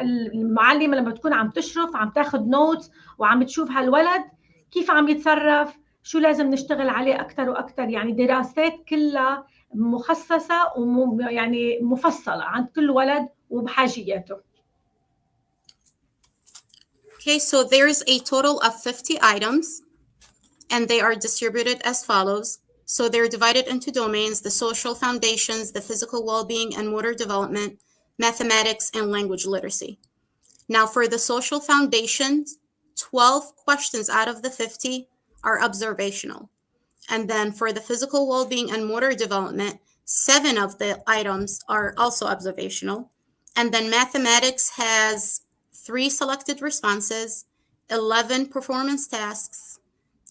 المعلمة لما تكون عم تشرف عم تاخذ نوتس وعم تشوف هالولد كيف عم يتصرف، شو لازم نشتغل عليه أكثر وأكثر، يعني دراسات كلها مخصصة يعني مفصلة عند كل ولد وبحاجياته. Okay, so there's a total of 50 items, and they are distributed as follows. So they're divided into domains: the social foundations, the physical well-being and motor development, mathematics, and language literacy. Now, for the social foundations, 12 questions out of the 50 are observational. And then for the physical well-being and motor development, 7 of the items are also observational. And then mathematics has 3 selected responses, 11 performance tasks,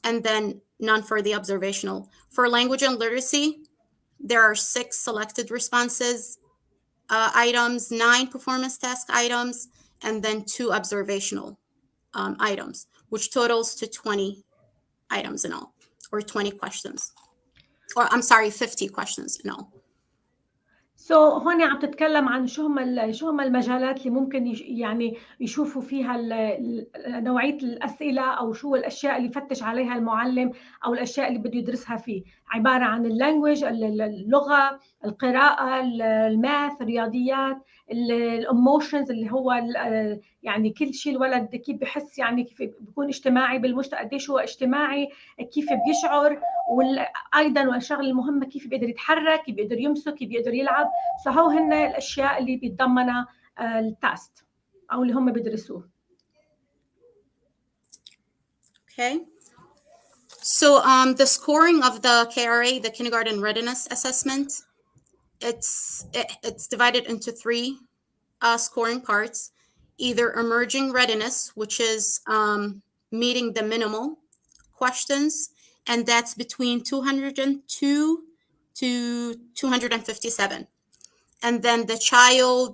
and then none for the observational. For language and literacy, there are 6 selected responses items, 9 performance task items, and then 2 observational items, which totals to 20 items in all, or 20 questions. Or I'm sorry, 50 questions in all. هون عم تتكلم عن شو هم المجالات اللي ممكن يعني يشوفوا فيها نوعية الأسئلة، أو شو الأشياء اللي يفتش عليها المعلم، أو الأشياء اللي بده يدرسها فيه. عبارة عن اللانجويج، اللغة، القراءة، الماث، الرياضيات، الاموشنز اللي هو يعني كل شيء الولد كيف بحس، يعني كيف بيكون اجتماعي بالمجتمع، قديش هو اجتماعي، كيف بيشعر، وايضا الشغله المهمه كيف بيقدر يتحرك، كيف بيقدر يمسك، كيف بيقدر يلعب. فهو هن الاشياء اللي بيتضمنها التاست او اللي هم بيدرسوه. Okay. So the scoring of the KRA, the Kindergarten Readiness Assessment, it's divided into 3 scoring parts. Either emerging readiness, which is meeting the minimal questions, and that's between 202 to 257. And then the child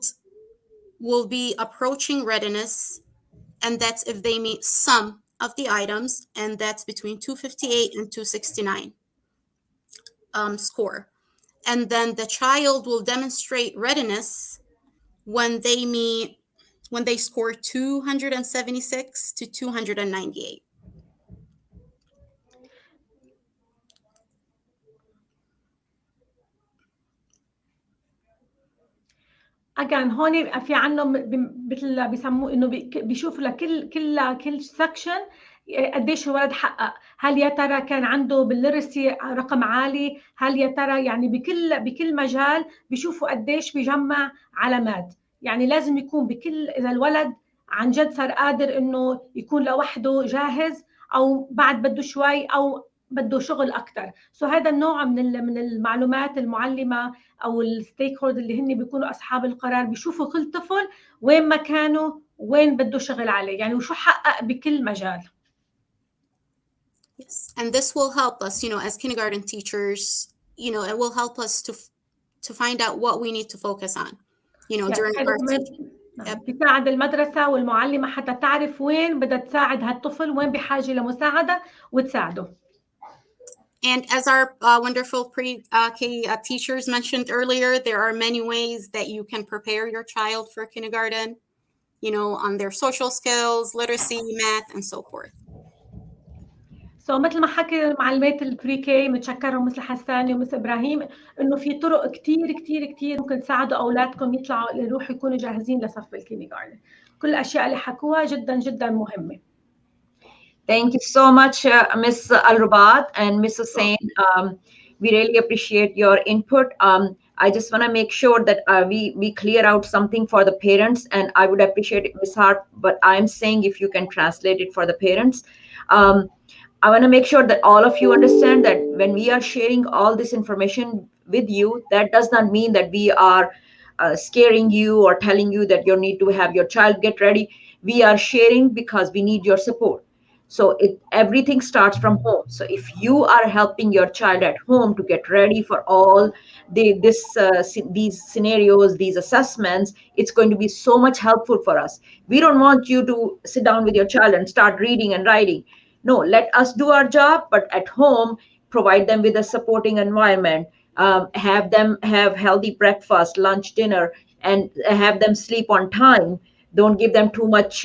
will be approaching readiness, and that's if they meet some of the items, and that's between 258 and 269 score. And then the child will demonstrate readiness when they score 276 to 298. اجان هون في عندهم مثل بيسموه انه بيشوفوا لكل سكشن قديش الولد حقق. هل يا ترى كان عنده بالليرسي رقم عالي؟ هل يا ترى يعني بكل مجال بيشوفوا قديش بيجمع علامات. يعني لازم يكون اذا الولد عن جد صار قادر انه يكون لوحده جاهز، او بعد بده شوي، او بده شغل اكثر. هذا النوع من المعلومات المعلمه او الستيك هولدر اللي هن بيكونوا اصحاب القرار بيشوفوا كل طفل وين مكانه، وين بده شغل عليه، يعني وشو حقق بكل مجال. Yes, and this will help us, as kindergarten teachers, it will help us to find out what we need to focus on, during our teaching. بتساعد المدرسة والمعلمة حتى تعرف وين بدها تساعد هالطفل، وين بحاجة لمساعدة وتساعده. And as our wonderful pre-K teachers mentioned earlier, there are many ways that you can prepare your child for kindergarten, on their social skills, literacy, math, and so forth. مثل ما حكي معلمات البري كي، متشكرهم مثل حساني ومثل ابراهيم، انه في طرق كثير كثير كثير ممكن تساعدوا اولادكم يروحوا يكونوا جاهزين لصف الكيندرغارتن. كل الاشياء اللي حكوها جدا جدا مهمه. Thank you so much, Ms. Al-Rubat and Ms. Hussain. We really appreciate your input. I just want to make sure that we clear out something for the parents, and I would appreciate it, Ms. Hart, but I'm saying if you can translate it for the parents. I want to make sure that all of you understand that when we are sharing all this information with you, that does not mean that we are scaring you or telling you that you need to have your child get ready. We are sharing because we need your support. So everything starts from home. So if you are helping your child at home to get ready for all these scenarios, these assessments, it's going to be so much helpful for us. We don't want you to sit down with your child and start reading and writing. No, let us do our job, but at home, provide them with a supporting environment, have them have healthy breakfast, lunch, dinner, and have them sleep on time. Don't give them too much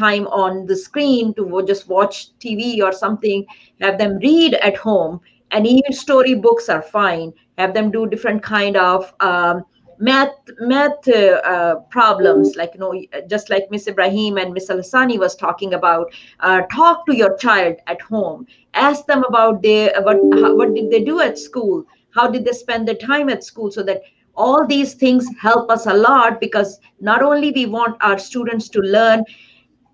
time on the screen to just watch TV or something. Have them read at home, and even storybooks are fine. Have them do different kind of math problems, like just like Miss Ibrahim and Miss Al-Hassani was talking about. Talk to your child at home. Ask them about what did they do at school, how did they spend their time at school, so that all these things help us a lot, because not only we want our students to learn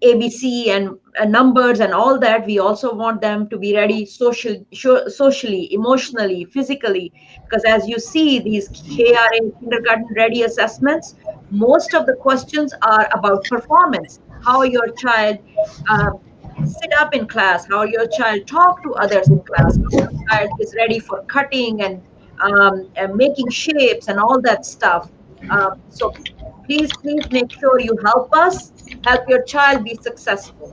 ABC and numbers and all that, we also want them to be ready socially, emotionally, physically. Because as you see, these KRA kindergarten ready assessments, most of the questions are about performance. How your child uh, sit up in class, how your child talk to others in class, how your child is ready for cutting and making shapes and all that stuff. So please make sure you help your child be successful.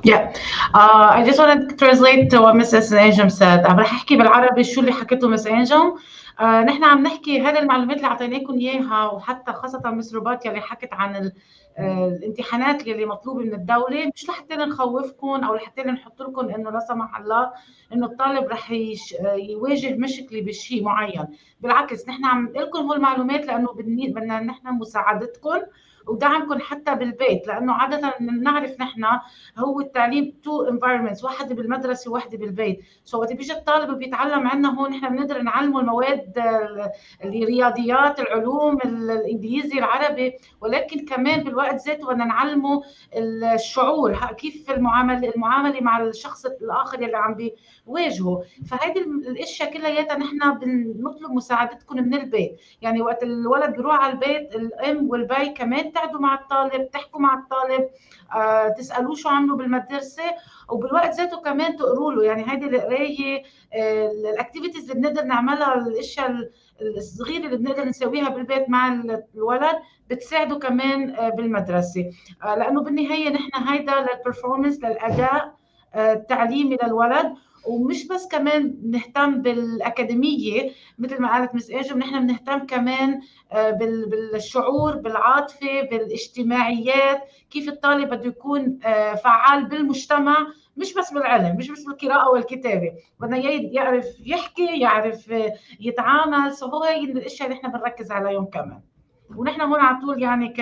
Yeah. I just want to translate what Mrs. Anjum said. عم رح احكي بالعربي شو اللي حكيته مس انجم. نحن عم نحكي هذه المعلومات اللي اعطيناكم اياها، وحتى خاصه مس رباط يلي حكت عن الامتحانات يلي مطلوبه من الدوله، مش لحتى نخوفكم او لحتى نحط لكم انه لا سمح الله انه الطالب رح يواجه مشكله بشيء معين. بالعكس نحن عم نقول لكم هول المعلومات لانه بدنا نحن مساعدتكم ودعمكم حتى بالبيت، لانه عاده بنعرف نحن هو التعليم تو انفايرمنتس، واحده بالمدرسه وواحده بالبيت. وقت بيجي الطالب وبيتعلم عندنا هون نحن بنقدر نعلمه المواد الرياضيات، العلوم، الانجليزي، العربي، ولكن كمان بالوقت ذاته بدنا نعلمه الشعور، كيف المعامله مع الشخص الاخر اللي عم بيواجهه. فهذه الاشياء كلياتها نحن بنطلب مساعدتكم من البيت. يعني وقت الولد بيروح على البيت، الام والبي كمان تقعدوا مع الطالب، تحكوا مع الطالب، تسالوه شو عملوا بالمدرسه، وبالوقت ذاته كمان تقروا له. يعني هيدي القرايه، الاكتيفيتيز اللي بنقدر نعملها، الاشياء الصغيره اللي بنقدر نسويها بالبيت مع الولد بتساعده كمان بالمدرسه. لانه بالنهايه نحن هيدا للبرفورمانس، للاداء التعليمي للولد. ومش بس كمان بنهتم بالاكاديميه مثل ما قالت مس انجم، نحن بنهتم كمان بالشعور، بالعاطفه، بالاجتماعيات، كيف الطالب بده يكون فعال بالمجتمع، مش بس بالعلم، مش بس بالقراءه والكتابه، بدنا يعرف يحكي، يعرف يتعامل. هو هي الاشياء اللي احنا بنركز عليهم كمان. ونحن هون على طول يعني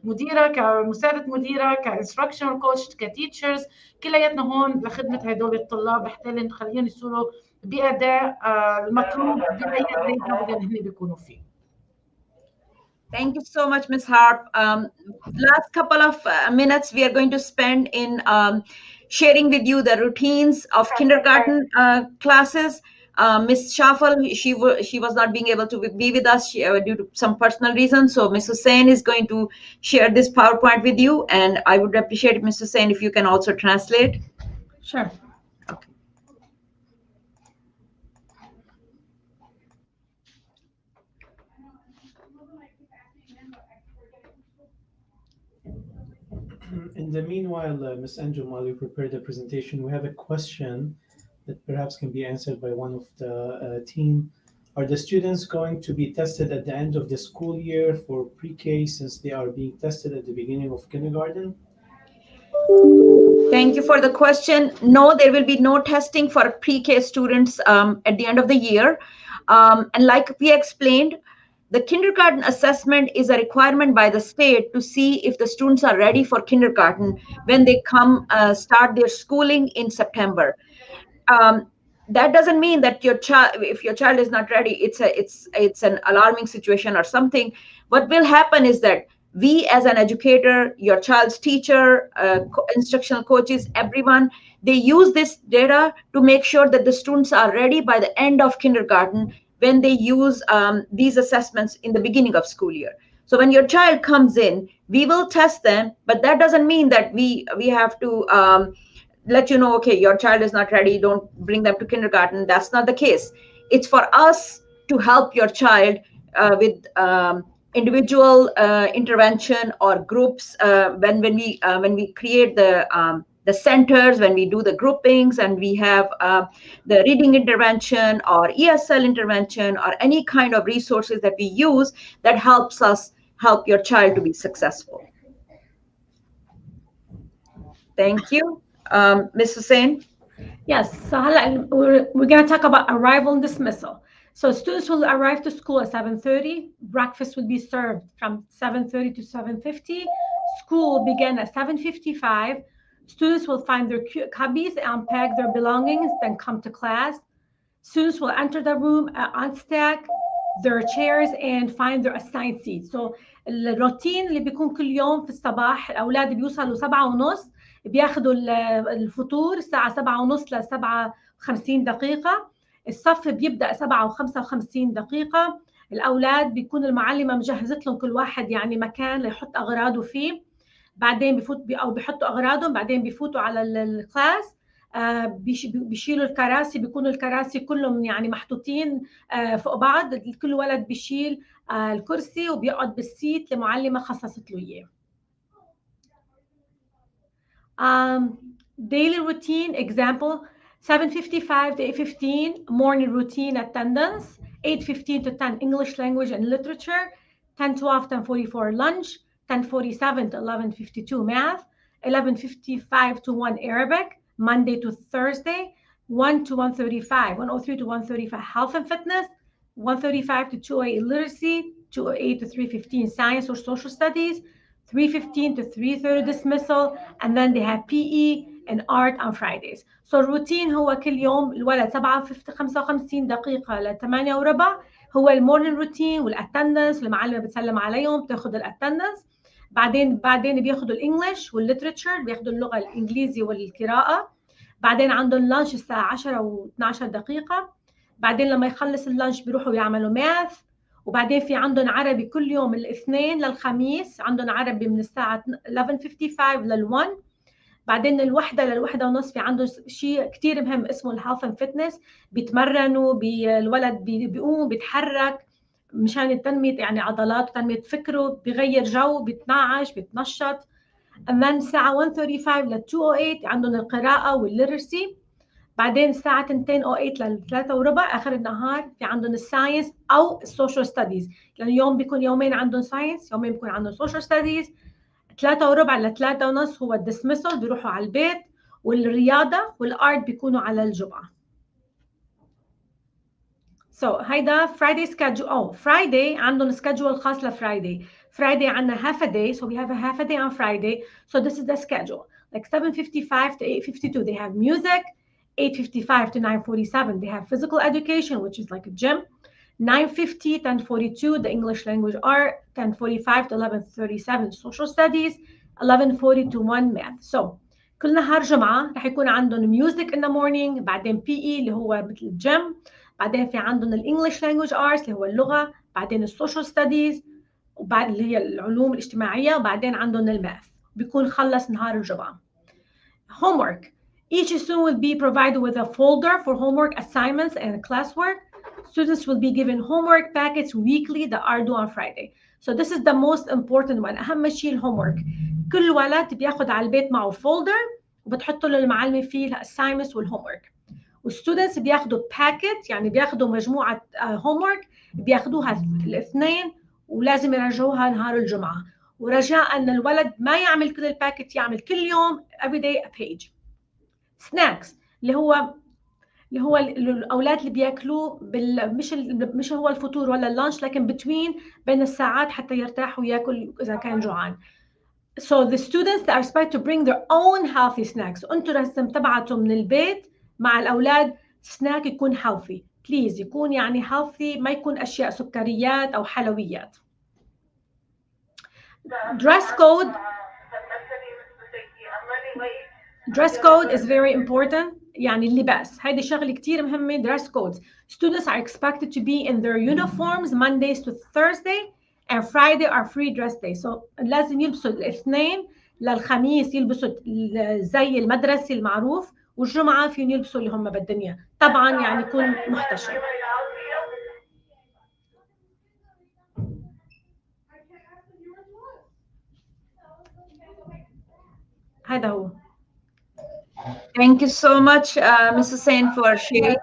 كمديره، كمساعده مديره، كانستراكشنال كوتش، كتيتشرز، كلياتنا هون لخدمه هدول الطلاب، حتى نخليهم يصيروا باداء المطلوب باي جريد بدهم هن بيكونوا فيه. Thank you so much, Ms. Harp. Last couple of minutes we are going to spend in sharing with you the routines of kindergarten classes. Ms. Shafal, she was not being able to be with us due to some personal reasons. So Ms. Hussain is going to share this PowerPoint with you, and I would appreciate it, Ms. Hussain, if you can also translate. Sure. Okay. In the meanwhile, Ms. Anjum, while you prepare the presentation, we have a question that perhaps can be answered by one of the team. Are the students going to be tested at the end of the school year for pre-K, since they are being tested at the beginning of kindergarten? Thank you for the question. No, there will be no testing for pre-K students at the end of the year. And like we explained, the kindergarten assessment is a requirement by the state to see if the students are ready for kindergarten when they come start their schooling in September. That doesn't mean that if your child is not ready, it's an alarming situation or something. What will happen is that we, as an educator, your child's teacher, instructional coaches, everyone, they use this data to make sure that the students are ready by the end of kindergarten when they use these assessments in the beginning of school year. So when your child comes in, we will test them, but that doesn't mean that we have to let you know, okay, your child is not ready, don't bring them to kindergarten. That's not the case. It's for us to help your child with individual intervention or groups when we create the centers, when we do the groupings, and we have the reading intervention or ESL intervention or any kind of resources that we use that helps us help your child to be successful. Thank you. Ms. Hussain? Yes, so we're going to talk about arrival and dismissal. So students will arrive to school at 7:30. Breakfast will be served from 7:30 to 7:50. School will begin at 7:55. Students will find their cubbies, unpack their belongings, then come to class. Students will enter the room, unstack their chairs and find their assigned seats. So الروتين اللي بيكون كل يوم في الصباح الأولاد بيوصلوا 7:30 بياخدوا الفطور الساعة 7:30 ل 57 دقيقة. الصف بيبدأ 7:55 دقيقة. الأولاد بيكون المعلمة مجهزت لهم كل واحد يعني مكان ليحط أغراضه فيه. بعدين أو بيحطوا أغراضهم، بعدين بيفوتوا على الكلاس. بيشيلوا الكراسي، بيكونوا الكراسي كلهم يعني محطوطين فوق بعض. كل ولد بيشيل الكرسي وبيقعد بالسيت اللي معلمة خصصت له إياه. Daily routine example 7:55 to 8:15 morning routine attendance, 8:15 to 10 English language and literature, 10:12 10:44 lunch, 10:47 to 11:52 math, 11:55 to 1 Arabic, Monday to Thursday, 1 to 1:35, 1:03 to 1:35 health and fitness, 1:35 to 2:08 literacy, 2:08 to 3:15 science or social studies, 3:15 to 3:30 dismissal, and then they have PE and art on Fridays. So الروتين هو كل يوم الولد 7:55 دقيقة ل 8:15 هو المورنينج روتين والاتندنس. المعلمة بتسلم عليهم بتاخذ الاتندنس. بعدين بياخذوا الانجليش والليترشر، بياخذوا اللغة الانجليزي والقراءة. بعدين عندهم لانش الساعة 10 و12 دقيقة. بعدين لما يخلص اللانش بيروحوا يعملوا ماث. وبعدين في عندهم عربي كل يوم الاثنين للخميس، عندهم عربي من الساعة 11:55 لل1. بعدين الوحدة للوحدة ونص في عندهم شيء كتير مهم اسمه الهيلث اند فتنس. بيتمرنوا، الولد بيقوم بيتحرك مشان تنمية يعني عضلات وتنمية فكره، بيغير جو، بيتنعش، بيتنشط. and then الساعة 1:35 ل 2:08 عندهم القراءة والليترسي. بعدين الساعة 2:08 ل 3:15 آخر النهار في عندهم الساينس أو السوشيال ستاديز، لأن يوم بيكون يومين عندهم ساينس، يومين بيكون عندهم سوشيال ستاديز. 3:15 ل 3:30 هو الديسمسل، بيروحوا على البيت. والرياضة والآرت بيكونوا على الجمعة. So هيدا Friday schedule. Friday عندهم schedule خاص لفرايداي. Friday عندنا half a day, so we have a half a day on Friday. So this is the schedule. Like 7:55 to 8:52 they have music. 8:55 to 9:47 they have physical education, which is like a gym. 9:50 10:42 the English language art. 10:45 to 11:37 social studies. 11:40 to 1 math. So كل نهار جمعة رح يكون عندهم music in the morning، بعدين PE اللي هو مثل الجيم، بعدين في عندهم الانجليش لانجويج ارتس اللي هو اللغه، بعدين السوشيال ستاديز وبعد اللي هي العلوم الاجتماعيه، وبعدين عندهم الماث. بيكون خلص نهار الجمعه. homework each student will be provided with a folder for homework assignments and classwork. Students will be given homework packets weekly that are due on Friday. So this is the most important one. اهم شيء الهومورك. كل ولد بياخذ على البيت معه folder وبتحط له المعلمه فيه الاساينمنتس والهومورك. والستودنتس بياخدوا باكيت، يعني بياخدوا مجموعه هومورك بياخدوها الاثنين ولازم يرجعوها نهار الجمعه. ورجاء ان الولد ما يعمل كل الباكيت، يعمل كل يوم every day a page. سناكس اللي هو الاولاد اللي بياكلوه مش هو الفطور ولا اللانش، لكن بين الساعات حتى يرتاح وياكل اذا كان جوعان. So the students are expected to bring their own healthy snacks. انتوا لازم تبعتوا من البيت مع الأولاد سناك يكون healthy. Please يكون يعني healthy، ما يكون أشياء سكريات أو حلويات. Dress code is very important. يعني اللباس هيدي شغلة كتير مهمة. Dress codes. Students are expected to be in their uniforms Mondays to Thursday and Friday are free dress day. So لازم يلبسوا الاثنين للخميس، يلبسوا زي المدرسي المعروف، والجمعة فين يلبسوا اللي هم بالدنيا. طبعا يعني يكون محتشم. هذا هو. Thank you so much, Mrs. Sain, for sharing.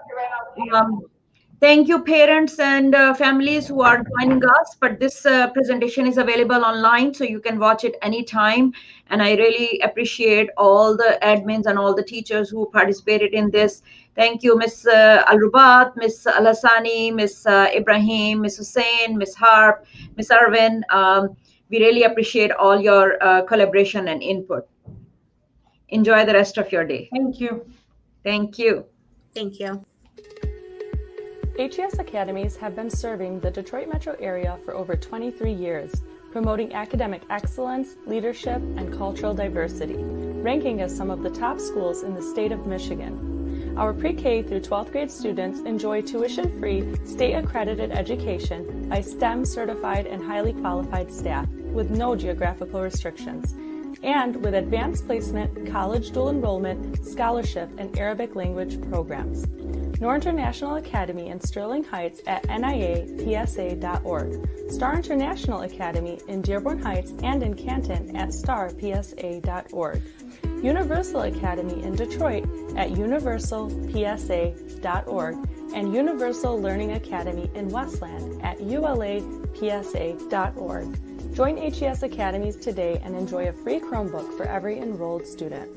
Thank you, parents and families who are joining us. But this presentation is available online, so you can watch it anytime. And I really appreciate all the admins and all the teachers who participated in this. Thank you, Ms. Al-Rubat, Ms. Al-Hassani, Ms. Ibrahim, Ms. Hussein, Ms. Harp, Ms. Arvin. We really appreciate all your collaboration and input. Enjoy the rest of your day. Thank you. Thank you. Thank you. HES Academies have been serving the Detroit metro area for over 23 years, promoting academic excellence, leadership, and cultural diversity, ranking as some of the top schools in the state of Michigan. Our pre-K through 12th grade students enjoy tuition-free, state-accredited education by STEM-certified and highly qualified staff with no geographical restrictions, and with advanced placement, college dual enrollment, scholarship, and Arabic language programs. Noor International Academy in Sterling Heights at niapsa.org, Star International Academy in Dearborn Heights and in Canton at starpsa.org, Universal Academy in Detroit at universalpsa.org, and Universal Learning Academy in Westland at ulapsa.org. Join HES Academies today and enjoy a free Chromebook for every enrolled student.